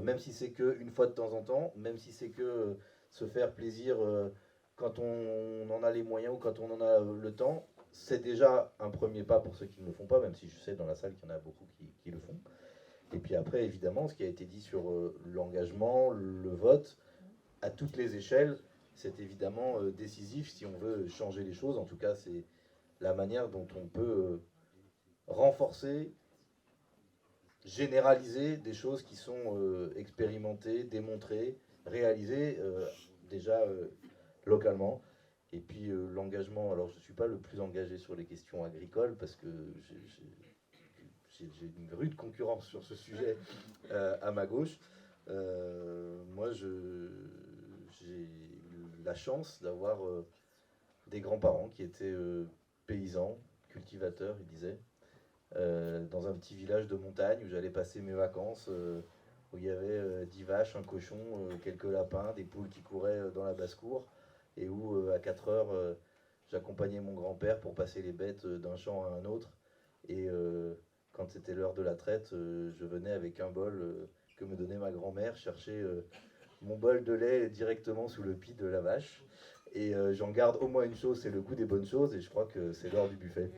même si c'est qu'une fois de temps en temps, même si c'est que se faire plaisir quand on en a les moyens ou quand on en a le temps, c'est déjà un premier pas pour ceux qui ne le font pas, même si je sais dans la salle qu'il y en a beaucoup qui le font. Et puis après, évidemment, ce qui a été dit sur l'engagement, le vote, à toutes les échelles, c'est évidemment décisif si on veut changer les choses. En tout cas, c'est la manière dont on peut renforcer, généraliser des choses qui sont expérimentées, démontrées, réalisées déjà localement. Et puis l'engagement, alors je ne suis pas le plus engagé sur les questions agricoles parce que j'ai une rude concurrence sur ce sujet à ma gauche. Moi, j'ai la chance d'avoir des grands-parents qui étaient paysans, cultivateurs, ils disaient, dans un petit village de montagne où j'allais passer mes vacances où il y avait 10 vaches, un cochon, quelques lapins, des poules qui couraient dans la basse-cour, et où à 4 heures, j'accompagnais mon grand-père pour passer les bêtes d'un champ à un autre. Et quand c'était l'heure de la traite, je venais avec un bol que me donnait ma grand-mère chercher mon bol de lait directement sous le pied de la vache. Et j'en garde au moins une chose, c'est le goût des bonnes choses, et je crois que c'est l'heure du buffet.